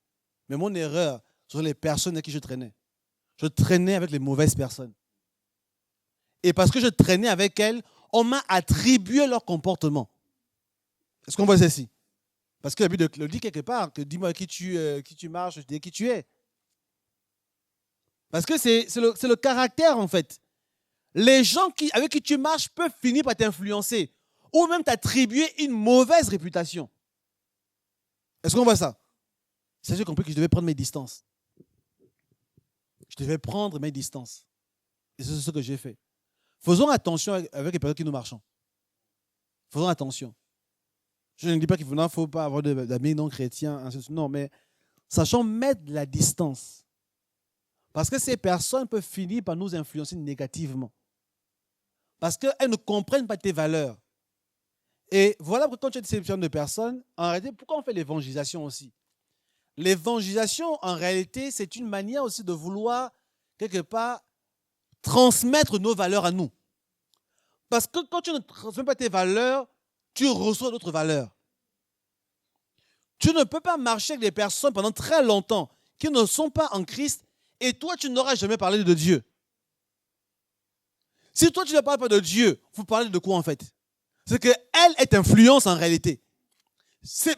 Mais mon erreur, ce sont les personnes avec qui je traînais. Je traînais avec les mauvaises personnes. Et parce que je traînais avec elles, on m'a attribué leur comportement. Est-ce qu'on voit ceci? Parce que la Bible le dit quelque part, que dis-moi qui tu marches, je te dis qui tu es. Parce que c'est le caractère, en fait. Les gens avec qui tu marches peuvent finir par t'influencer ou même t'attribuer une mauvaise réputation. Est-ce qu'on voit ça? C'est j'ai compris que je devais prendre mes distances. Je devais prendre mes distances. Et c'est ce que j'ai fait. Faisons attention avec les personnes qui nous marchons. Faisons attention. Je ne dis pas qu'il ne faut pas avoir d'amis non chrétiens. Non, mais sachons mettre de la distance. Parce que ces personnes peuvent finir par nous influencer négativement. Parce qu'elles ne comprennent pas tes valeurs. Et voilà pourquoi quand tu as cette sélection de personnes, en réalité, pourquoi on fait l'évangélisation aussi? L'évangélisation, en réalité, c'est une manière aussi de vouloir, quelque part, transmettre nos valeurs à nous. Parce que quand tu ne transmets pas tes valeurs, tu reçois d'autres valeurs. Tu ne peux pas marcher avec des personnes pendant très longtemps qui ne sont pas en Christ et toi, tu n'auras jamais parlé de Dieu. Si toi, tu ne parles pas de Dieu, vous parlez de quoi en fait? C'est qu'elle est influence en réalité.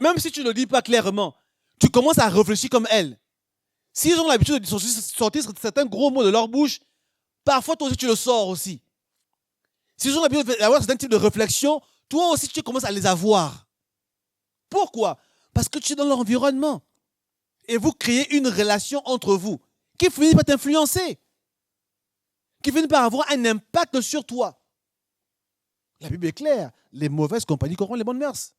Même si tu ne le dis pas clairement, tu commences à réfléchir comme elle. S'ils ont l'habitude de sortir certains gros mots de leur bouche, parfois toi aussi tu le sors aussi. S'ils ont l'habitude d'avoir certains types de réflexions, toi aussi tu commences à les avoir. Pourquoi? Parce que tu es dans l'environnement. Et vous créez une relation entre vous qui finit par t'influencer, qui finit par avoir un impact sur toi. La Bible est claire, les mauvaises compagnies corrompent les bonnes mœurs.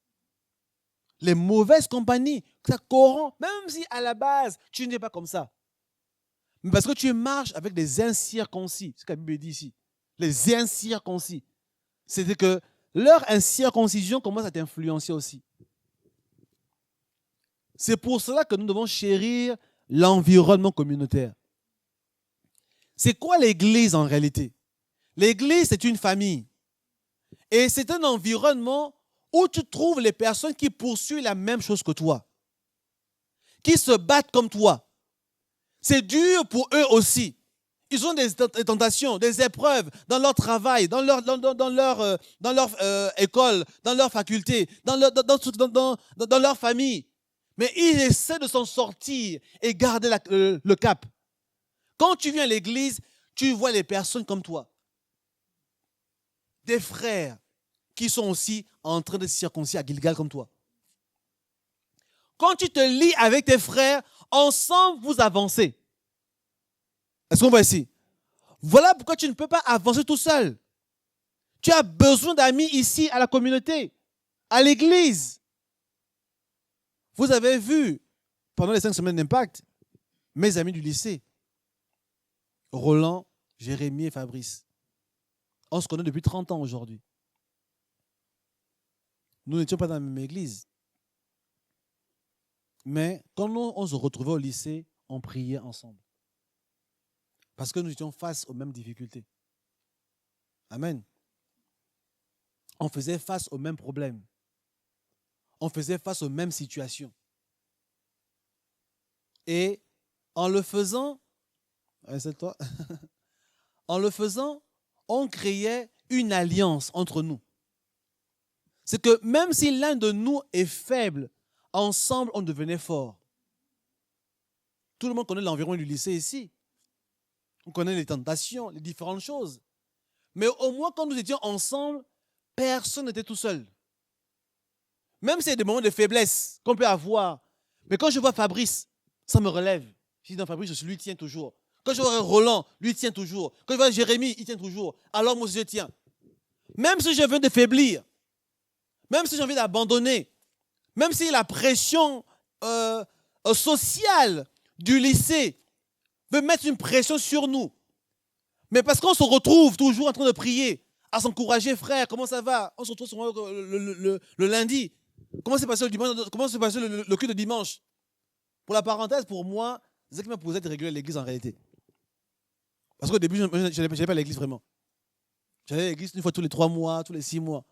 Les mauvaises compagnies, ça corrompt, même si à la base, tu n'es pas comme ça. Mais parce que tu marches avec des incirconcis, c'est ce que la Bible dit ici. Les incirconcis. C'est que leur incirconcision commence à t'influencer aussi. C'est pour cela que nous devons chérir l'environnement communautaire. C'est quoi l'Église en réalité? L'Église, c'est une famille. Et c'est un environnement où tu trouves les personnes qui poursuivent la même chose que toi, qui se battent comme toi. C'est dur pour eux aussi. Ils ont des tentations, des épreuves dans leur travail, dans leur école, dans leur faculté, dans leur famille. Mais ils essaient de s'en sortir et garder le cap. Quand tu viens à l'église, tu vois les personnes comme toi. Des frères qui sont aussi en train de se circoncire à Gilgal comme toi. Quand tu te lis avec tes frères, ensemble vous avancez. Est-ce qu'on voit ici? Voilà pourquoi tu ne peux pas avancer tout seul. Tu as besoin d'amis ici à la communauté, à l'église. Vous avez vu, pendant les 5 semaines d'impact, mes amis du lycée, Roland, Jérémy et Fabrice. On se connaît depuis 30 ans aujourd'hui. Nous n'étions pas dans la même église. Mais quand on se retrouvait au lycée, on priait ensemble. Parce que nous étions face aux mêmes difficultés. Amen. On faisait face aux mêmes problèmes. On faisait face aux mêmes situations. Et en le faisant, c'est toi, en le faisant, on créait une alliance entre nous. C'est que même si l'un de nous est faible, ensemble, on devenait fort. Tout le monde connaît l'environnement du lycée ici. On connaît les tentations, les différentes choses. Mais au moins, quand nous étions ensemble, personne n'était tout seul. Même s'il y a des moments de faiblesse qu'on peut avoir. Mais quand je vois Fabrice, ça me relève. Je dis, non, Fabrice, lui tient toujours. Quand je vois Roland, lui tient toujours. Quand je vois Jérémy, il tient toujours. Alors moi aussi, je tiens. Même si je viens de faiblir, même si j'ai envie d'abandonner, même si la pression sociale du lycée veut mettre une pression sur nous, mais parce qu'on se retrouve toujours en train de prier, à s'encourager, frère, comment ça va? On se retrouve souvent le lundi. Comment s'est passé le dimanche? Comment s'est passé le culte de dimanche? Pour la parenthèse, pour moi, c'est ça qui m'a posé de réguler l'église en réalité. Parce qu'au début, je n'allais pas à l'église vraiment. J'allais à l'église une fois tous les 3 mois, tous les 6 mois.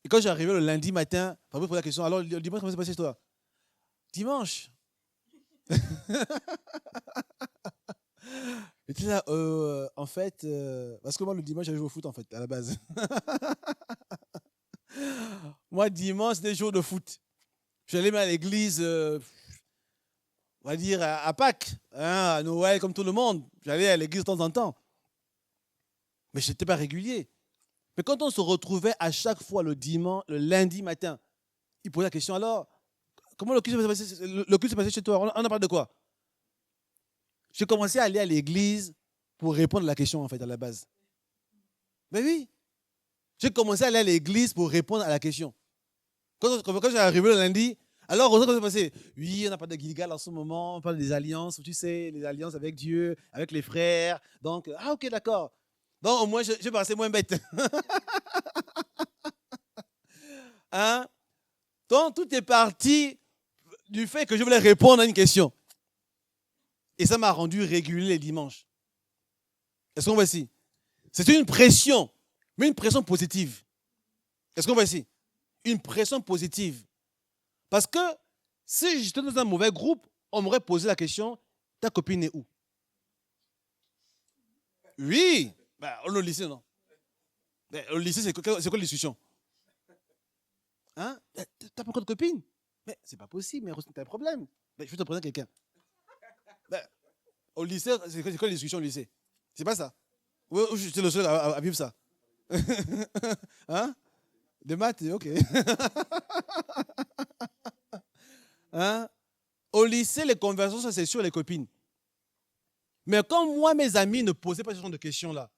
Et quand j'arrivais le lundi matin, Fabrice posait la question, alors le dimanche, comment s'est passé chez toi? Dimanche. J'étais là, en fait, parce que moi, le dimanche, j'allais jouer au foot, en fait, à la base. Moi, dimanche, c'était jour de foot. J'allais même à l'église, on va dire, à Pâques, hein, à Noël, comme tout le monde. J'allais à l'église de temps en temps. Mais je n'étais pas régulier. Mais quand on se retrouvait à chaque fois le dimanche, le lundi matin, il posait la question, alors, comment le culte s'est passé chez toi? On en parle de quoi? J'ai commencé à aller à l'église pour répondre à la question, en fait, à la base. Mais oui, j'ai commencé à aller à l'église pour répondre à la question. Quand j'ai arrivé le lundi, alors, comment ça s'est passé? Oui, on n'a pas de Gilgal en ce moment, on parle des alliances, tu sais, les alliances avec Dieu, avec les frères. Donc, ah, ok, d'accord. Donc, au moins, je passé moins bête. Hein? Donc, tout est parti du fait que je voulais répondre à une question. Et ça m'a rendu régulier les dimanches. Est-ce qu'on voit ici? C'est une pression, mais une pression positive. Est-ce qu'on voit ici? Une pression positive. Parce que si j'étais dans un mauvais groupe, on m'aurait posé la question, ta copine est où? Oui, ben, au lycée, non. Ben, au lycée, c'est quoi la discussion? Hein? T'as pas encore de copine? Mais c'est pas possible, mais t'as un problème. Ben, je vais te prendre quelqu'un. Ben, au lycée, c'est quoi la discussion au lycée? C'est pas ça. Ou j'étais le seul à vivre ça. Hein? Des maths, ok. Hein? Au lycée, les conversations, c'est sur les copines. Mais quand moi, mes amis ne posaient pas ce genre de questions-là,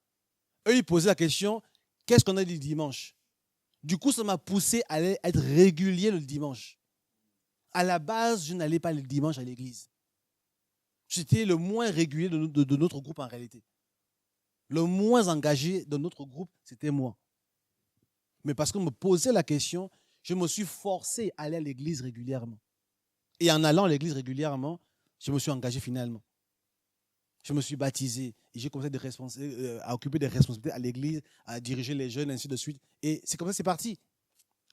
eux, ils posaient la question, qu'est-ce qu'on a dit dimanche? Du coup, ça m'a poussé à être régulier le dimanche. À la base, je n'allais pas le dimanche à l'église. J'étais le moins régulier de notre groupe en réalité. Le moins engagé de notre groupe, c'était moi. Mais parce qu'on me posait la question, je me suis forcé à aller à l'église régulièrement. Et en allant à l'église régulièrement, je me suis engagé finalement. Je me suis baptisé et j'ai commencé à occuper des responsabilités à l'église, à diriger les jeunes, ainsi de suite. Et c'est comme ça que c'est parti.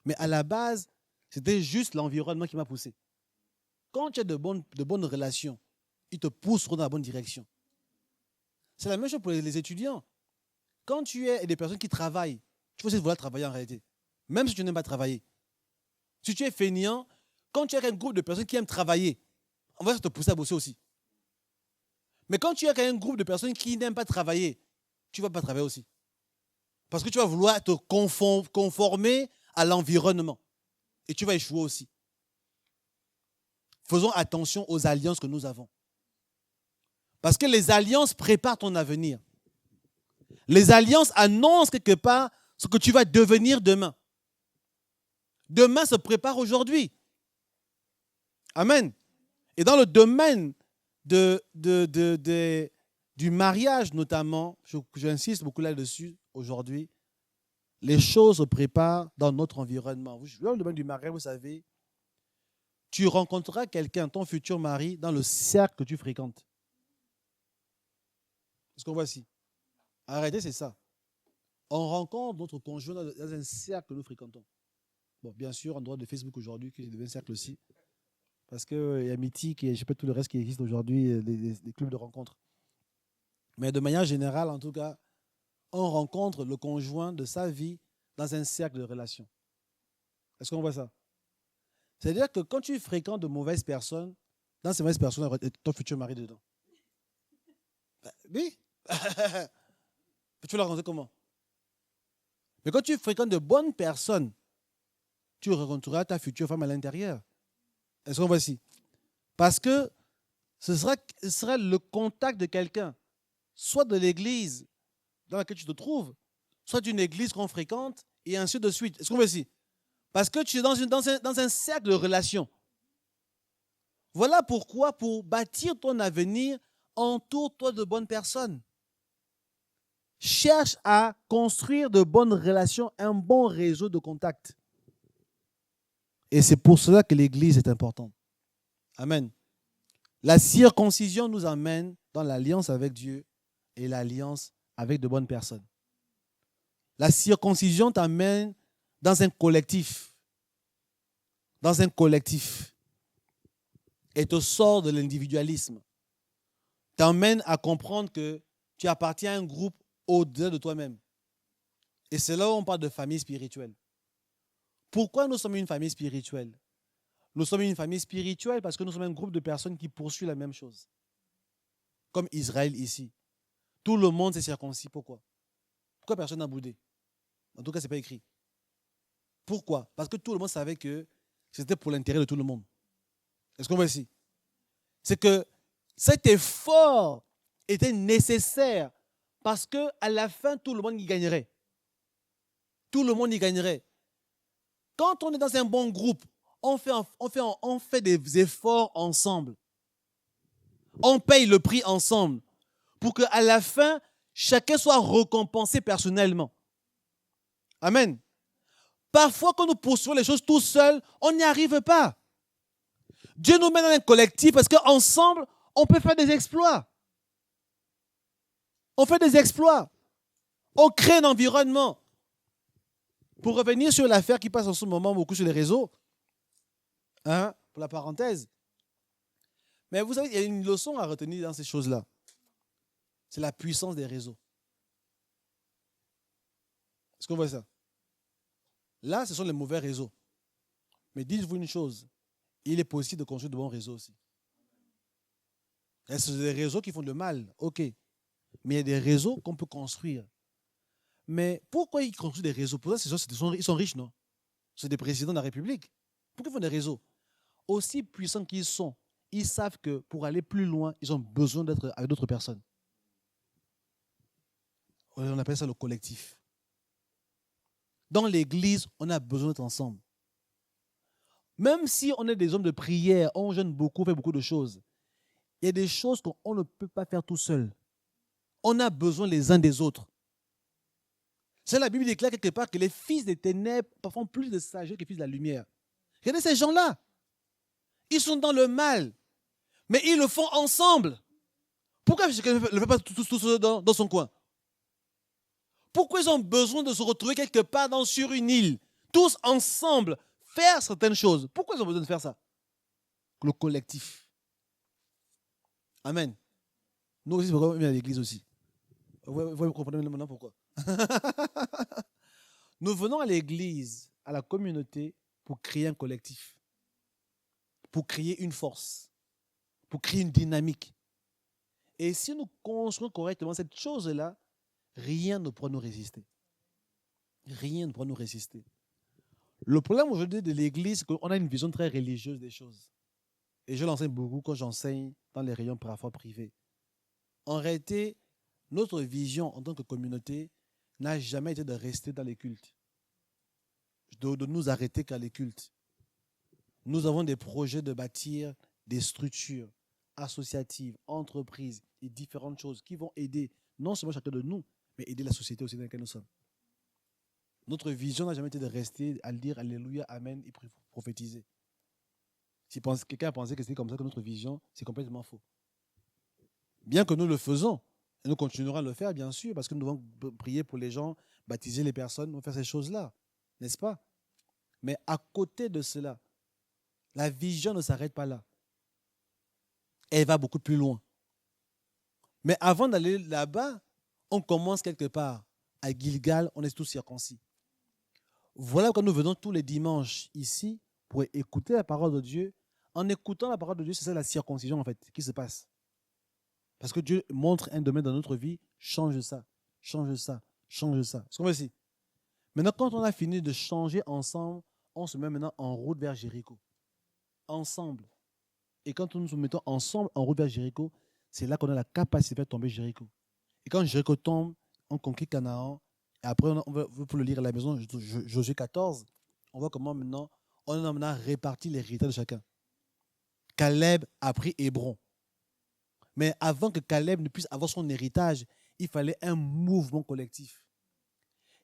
Mais à la base, c'était juste l'environnement qui m'a poussé. Quand tu as de bonnes relations, ils te poussent dans la bonne direction. C'est la même chose pour les étudiants. Quand tu es des personnes qui travaillent, tu faut aussi vouloir travailler en réalité. Même si tu n'aimes pas travailler. Si tu es feignant, quand tu es avec un groupe de personnes qui aiment travailler, on va te pousser à bosser aussi. Mais quand tu es avec un groupe de personnes qui n'aiment pas travailler, tu ne vas pas travailler aussi. Parce que tu vas vouloir te conformer à l'environnement. Et tu vas échouer aussi. Faisons attention aux alliances que nous avons. Parce que les alliances préparent ton avenir. Les alliances annoncent quelque part ce que tu vas devenir demain. Demain se prépare aujourd'hui. Amen. Et dans le domaine du mariage notamment, j'insiste beaucoup là-dessus aujourd'hui, les choses se préparent dans notre environnement. Dans le domaine du mariage, vous savez, tu rencontreras quelqu'un, ton futur mari, dans le cercle que tu fréquentes. Ce qu'on voit ici. Arrêtez, c'est ça. On rencontre notre conjoint dans un cercle que nous fréquentons. Bon, bien sûr, en dehors de Facebook aujourd'hui, qui devient un cercle aussi. Parce qu'il y a Mythique et je ne sais pas tout le reste qui existe aujourd'hui, des clubs de rencontres. Mais de manière générale, en tout cas, on rencontre le conjoint de sa vie dans un cercle de relations. Est-ce qu'on voit ça? C'est-à-dire que quand tu fréquentes de mauvaises personnes, dans ces mauvaises personnes, il y a ton futur mari dedans. Oui. Tu l'as rencontré comment? Mais quand tu fréquentes de bonnes personnes, tu rencontreras ta future femme à l'intérieur. Est-ce qu'on voit ici? Parce que ce sera le contact de quelqu'un, soit de l'église dans laquelle tu te trouves, soit d'une église qu'on fréquente, et ainsi de suite. Est-ce qu'on voit ici? Parce que tu es dans un cercle de relations. Voilà pourquoi, pour bâtir ton avenir, entoure-toi de bonnes personnes. Cherche à construire de bonnes relations, un bon réseau de contacts. Et c'est pour cela que l'Église est importante. Amen. La circoncision nous amène dans l'alliance avec Dieu et l'alliance avec de bonnes personnes. La circoncision t'amène dans un collectif, et te sort de l'individualisme, t'emmène à comprendre que tu appartiens à un groupe au-delà de toi-même. Et c'est là où on parle de famille spirituelle. Pourquoi nous sommes une famille spirituelle? Nous sommes une famille spirituelle parce que nous sommes un groupe de personnes qui poursuivent la même chose. Comme Israël ici. Tout le monde s'est circoncis. Pourquoi? Pourquoi personne n'a boudé? En tout cas, ce n'est pas écrit. Pourquoi? Parce que tout le monde savait que c'était pour l'intérêt de tout le monde. Est-ce qu'on voit ici? C'est que cet effort était nécessaire parce qu'à la fin, tout le monde y gagnerait. Tout le monde y gagnerait. Quand on est dans un bon groupe, on fait des efforts ensemble. On paye le prix ensemble pour qu'à la fin, chacun soit récompensé personnellement. Amen. Parfois, quand nous poursuivons les choses tout seuls, on n'y arrive pas. Dieu nous met dans un collectif parce qu'ensemble, on peut faire des exploits. On fait des exploits. On crée un environnement. Pour revenir sur l'affaire qui passe en ce moment beaucoup sur les réseaux, pour la parenthèse. Mais vous savez, il y a une leçon à retenir dans ces choses-là. C'est la puissance des réseaux. Est-ce qu'on voit ça? Là, ce sont les mauvais réseaux. Mais dites-vous une chose, il est possible de construire de bons réseaux aussi. C'est des réseaux qui font le mal, ok. Mais il y a des réseaux qu'on peut construire. Mais pourquoi ils construisent des réseaux? Pour ça, ils sont riches, non? C'est des présidents de la République. Pourquoi ils font des réseaux? Aussi puissants qu'ils sont, ils savent que pour aller plus loin, ils ont besoin d'être avec d'autres personnes. On appelle ça le collectif. Dans l'église, on a besoin d'être ensemble. Même si on est des hommes de prière, on jeûne beaucoup, on fait beaucoup de choses, il y a des choses qu'on ne peut pas faire tout seul. On a besoin les uns des autres. C'est la Bible déclare quelque part que les fils des ténèbres font plus de sagesse que les fils de la lumière. Regardez ces gens-là. Ils sont dans le mal, mais ils le font ensemble. Pourquoi chacun ne le fait pas tout seul dans son coin? Pourquoi ils ont besoin de se retrouver quelque part sur une île, tous ensemble, faire certaines choses? Pourquoi ils ont besoin de faire ça? Le collectif. Amen. Nous aussi, c'est pourquoi on vient à l'église aussi. Vous comprenez maintenant pourquoi? Nous venons à l'église, à la communauté, pour créer un collectif, pour créer une force, pour créer une dynamique. Et si nous construisons correctement cette chose-là, rien ne pourra nous résister. Rien ne pourra nous résister. Le problème aujourd'hui de l'église, c'est qu'on a une vision très religieuse des choses. Et je l'enseigne beaucoup quand j'enseigne dans les rayons parfois privés. En réalité, notre vision en tant que communauté n'a jamais été de rester dans les cultes, de nous arrêter qu'à les cultes. Nous avons des projets de bâtir des structures associatives, entreprises et différentes choses qui vont aider non seulement chacun de nous, mais aider la société aussi dans laquelle nous sommes. Notre vision n'a jamais été de rester à dire Alléluia, Amen et prophétiser. Si quelqu'un a pensé que c'était comme ça que notre vision, c'est complètement faux. Bien que nous le faisons, et nous continuerons à le faire, bien sûr, parce que nous devons prier pour les gens, baptiser les personnes, nous faire ces choses-là, n'est-ce pas? Mais à côté de cela, la vision ne s'arrête pas là. Elle va beaucoup plus loin. Mais avant d'aller là-bas, on commence quelque part. À Gilgal, on est tous circoncis. Voilà pourquoi nous venons tous les dimanches ici pour écouter la parole de Dieu. En écoutant la parole de Dieu, c'est ça la circoncision en fait qui se passe. Parce que Dieu montre un domaine dans notre vie, change ça, change ça, change ça. C'est comme ici. Maintenant, quand on a fini de changer ensemble, on se met maintenant en route vers Jéricho. Ensemble. Et quand nous nous mettons ensemble en route vers Jéricho, c'est là qu'on a la capacité de faire tomber Jéricho. Et quand Jéricho tombe, on conquiert Canaan. Et après, vous pouvez le lire à la maison, Josué 14, on voit comment maintenant, on a maintenant réparti l'héritage de chacun. Caleb a pris Hébron. Mais avant que Caleb ne puisse avoir son héritage, il fallait un mouvement collectif.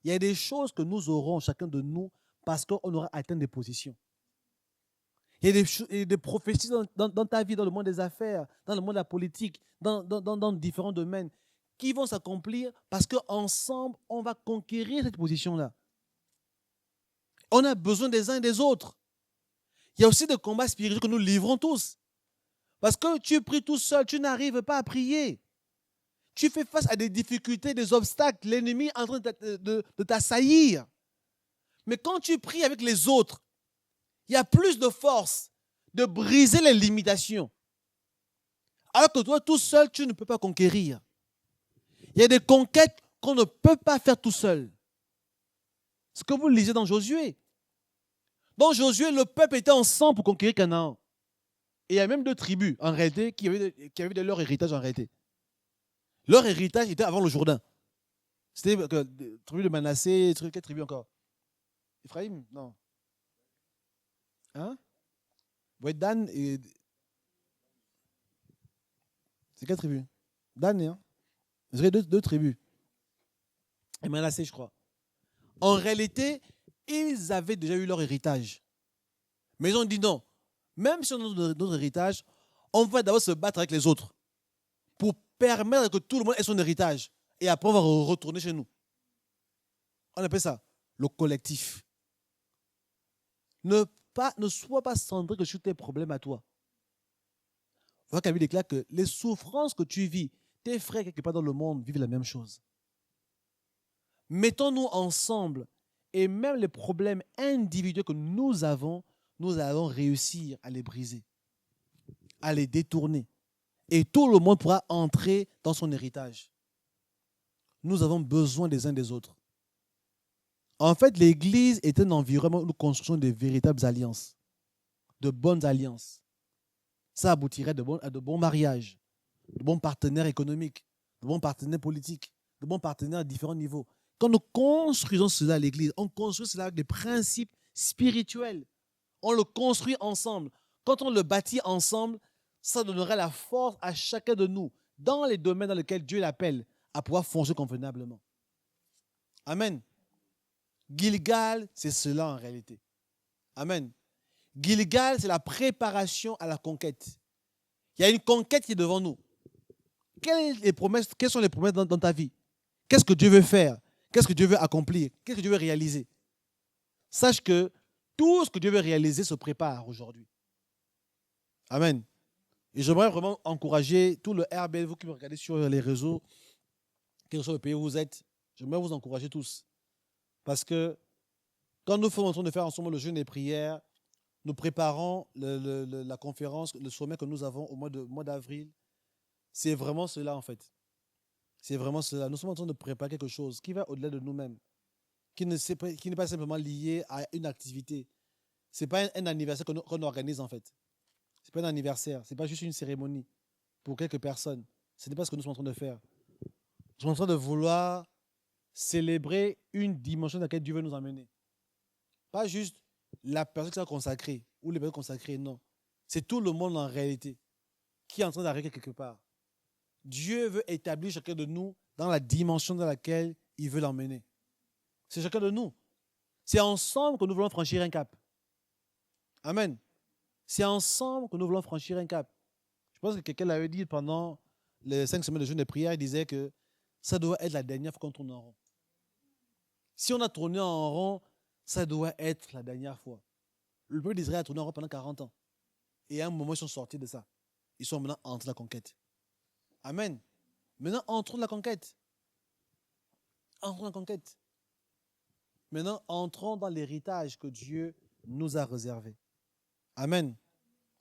Il y a des choses que nous aurons, chacun de nous, parce qu'on aura atteint des positions. Il y a des prophéties dans ta vie, dans le monde des affaires, dans le monde de la politique, dans différents domaines, qui vont s'accomplir parce qu'ensemble, on va conquérir cette position-là. On a besoin des uns et des autres. Il y a aussi des combats spirituels que nous livrons tous. Parce que tu pries tout seul, tu n'arrives pas à prier. Tu fais face à des difficultés, des obstacles. L'ennemi est en train de t'assaillir. Mais quand tu pries avec les autres, il y a plus de force de briser les limitations. Alors que toi, tout seul, tu ne peux pas conquérir. Il y a des conquêtes qu'on ne peut pas faire tout seul. Ce que vous lisez dans Josué. Dans Josué, le peuple était ensemble pour conquérir Canaan. Et il y a même 2 tribus, en réalité, qui avaient de leur héritage en réalité. Leur héritage était avant le Jourdain. C'était la tribu de Manassé, quelle tribu encore? Ephraïm? Non. Hein? Ouais, Dan et... C'est quelle tribu? Dan, hein? Vous avez 2 tribus. Et Manassé, je crois. En réalité, ils avaient déjà eu leur héritage. Mais ils ont dit non. Même si on a notre héritage, on va d'abord se battre avec les autres pour permettre que tout le monde ait son héritage. Et après, on va retourner chez nous. On appelle ça le collectif. Ne sois pas centré que sur tes problèmes à toi. Voilà qu'Abi déclare que les souffrances que tu vis, tes frères quelque part dans le monde vivent la même chose. Mettons-nous ensemble et même les problèmes individuels que nous allons réussir à les briser, à les détourner. Et tout le monde pourra entrer dans son héritage. Nous avons besoin des uns des autres. En fait, l'Église est un environnement où nous construisons de véritables alliances, de bonnes alliances. Ça aboutirait à de bons mariages, de bons partenaires économiques, de bons partenaires politiques, de bons partenaires à différents niveaux. Quand nous construisons cela à l'Église, on construit cela avec des principes spirituels. On le construit ensemble. Quand on le bâtit ensemble, ça donnera la force à chacun de nous, dans les domaines dans lesquels Dieu l'appelle, à pouvoir fonctionner convenablement. Amen. Gilgal, c'est cela en réalité. Amen. Gilgal, c'est la préparation à la conquête. Il y a une conquête qui est devant nous. Quelles sont les promesses dans ta vie? Qu'est-ce que Dieu veut faire? Qu'est-ce que Dieu veut accomplir? Qu'est-ce que Dieu veut réaliser? Sache que tout ce que Dieu veut réaliser se prépare aujourd'hui. Amen. Et j'aimerais vraiment encourager tout le RBL, vous qui me regardez sur les réseaux, quel que soit le pays où vous êtes, j'aimerais vous encourager tous. Parce que quand nous sommes en train de faire ensemble le jeûne et prières, nous préparons la conférence, le sommet que nous avons au mois d'avril. C'est vraiment cela en fait. C'est vraiment cela. Nous sommes en train de préparer quelque chose qui va au-delà de nous-mêmes, qui n'est pas simplement lié à une activité. Ce n'est pas un anniversaire qu'on organise en fait. Ce n'est pas un anniversaire, ce n'est pas juste une cérémonie pour quelques personnes. Ce n'est pas ce que nous sommes en train de faire. Nous sommes en train de vouloir célébrer une dimension dans laquelle Dieu veut nous emmener. Pas juste la personne qui sera consacrée ou les personnes consacrées, non. C'est tout le monde en réalité qui est en train d'arriver quelque part. Dieu veut établir chacun de nous dans la dimension dans laquelle il veut l'emmener. C'est chacun de nous. C'est ensemble que nous voulons franchir un cap. Amen. C'est ensemble que nous voulons franchir un cap. Je pense que quelqu'un l'avait dit pendant les 5 semaines de jeûne et prière, il disait que ça doit être la dernière fois qu'on tourne en rond. Si on a tourné en rond, ça doit être la dernière fois. Le peuple d'Israël a tourné en rond pendant 40 ans. Et à un moment, ils sont sortis de ça. Ils sont maintenant entrés dans la conquête. Amen. Maintenant, entrons dans la conquête. Entrons dans la conquête. Maintenant, entrons dans l'héritage que Dieu nous a réservé. Amen.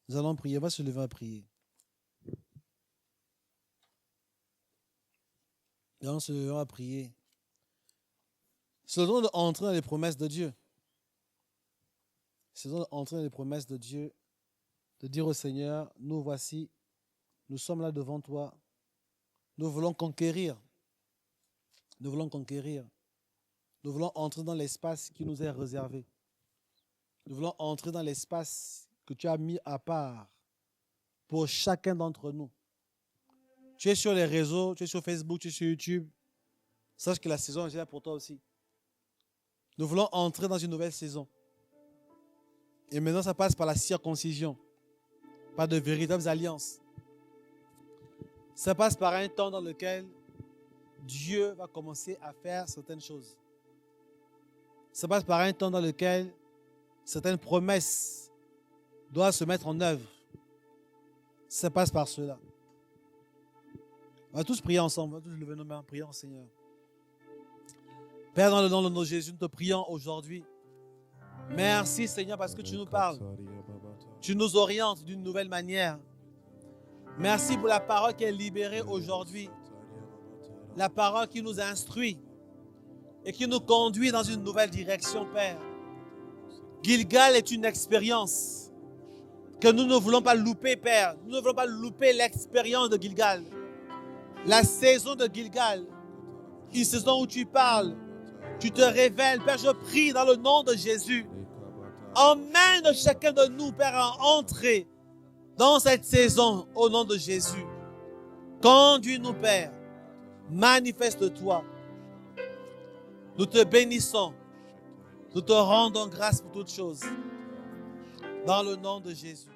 Nous allons prier. On va se lever à prier. Nous allons se lever à prier. C'est le temps d'entrer dans les promesses de Dieu. C'est le temps d'entrer dans les promesses de Dieu. De dire au Seigneur, nous voici, nous sommes là devant toi. Nous voulons conquérir. Nous voulons conquérir. Nous voulons entrer dans l'espace qui nous est réservé. Nous voulons entrer dans l'espace que tu as mis à part pour chacun d'entre nous. Tu es sur les réseaux, tu es sur Facebook, tu es sur YouTube. Sache que la saison est là pour toi aussi. Nous voulons entrer dans une nouvelle saison. Et maintenant, ça passe par la circoncision, par de véritables alliances. Ça passe par un temps dans lequel Dieu va commencer à faire certaines choses. Ça passe par un temps dans lequel certaines promesses doivent se mettre en œuvre. Ça passe par cela. On va tous prier ensemble. On va tous lever nos mains en priant, Seigneur. Père, dans le nom de Jésus, nous te prions aujourd'hui. Merci, Seigneur, parce que tu nous parles. Tu nous orientes d'une nouvelle manière. Merci pour la parole qui est libérée aujourd'hui. La parole qui nous instruit et qui nous conduit dans une nouvelle direction, Père. Gilgal est une expérience que nous ne voulons pas louper, Père. Nous ne voulons pas louper l'expérience de Gilgal. La saison de Gilgal, une saison où tu parles, tu te révèles. Père, je prie dans le nom de Jésus. Emmène chacun de nous, Père, à entrer dans cette saison au nom de Jésus. Conduis-nous, Père. Manifeste-toi. Nous te bénissons. Nous te rendons grâce pour toutes choses. Dans le nom de Jésus.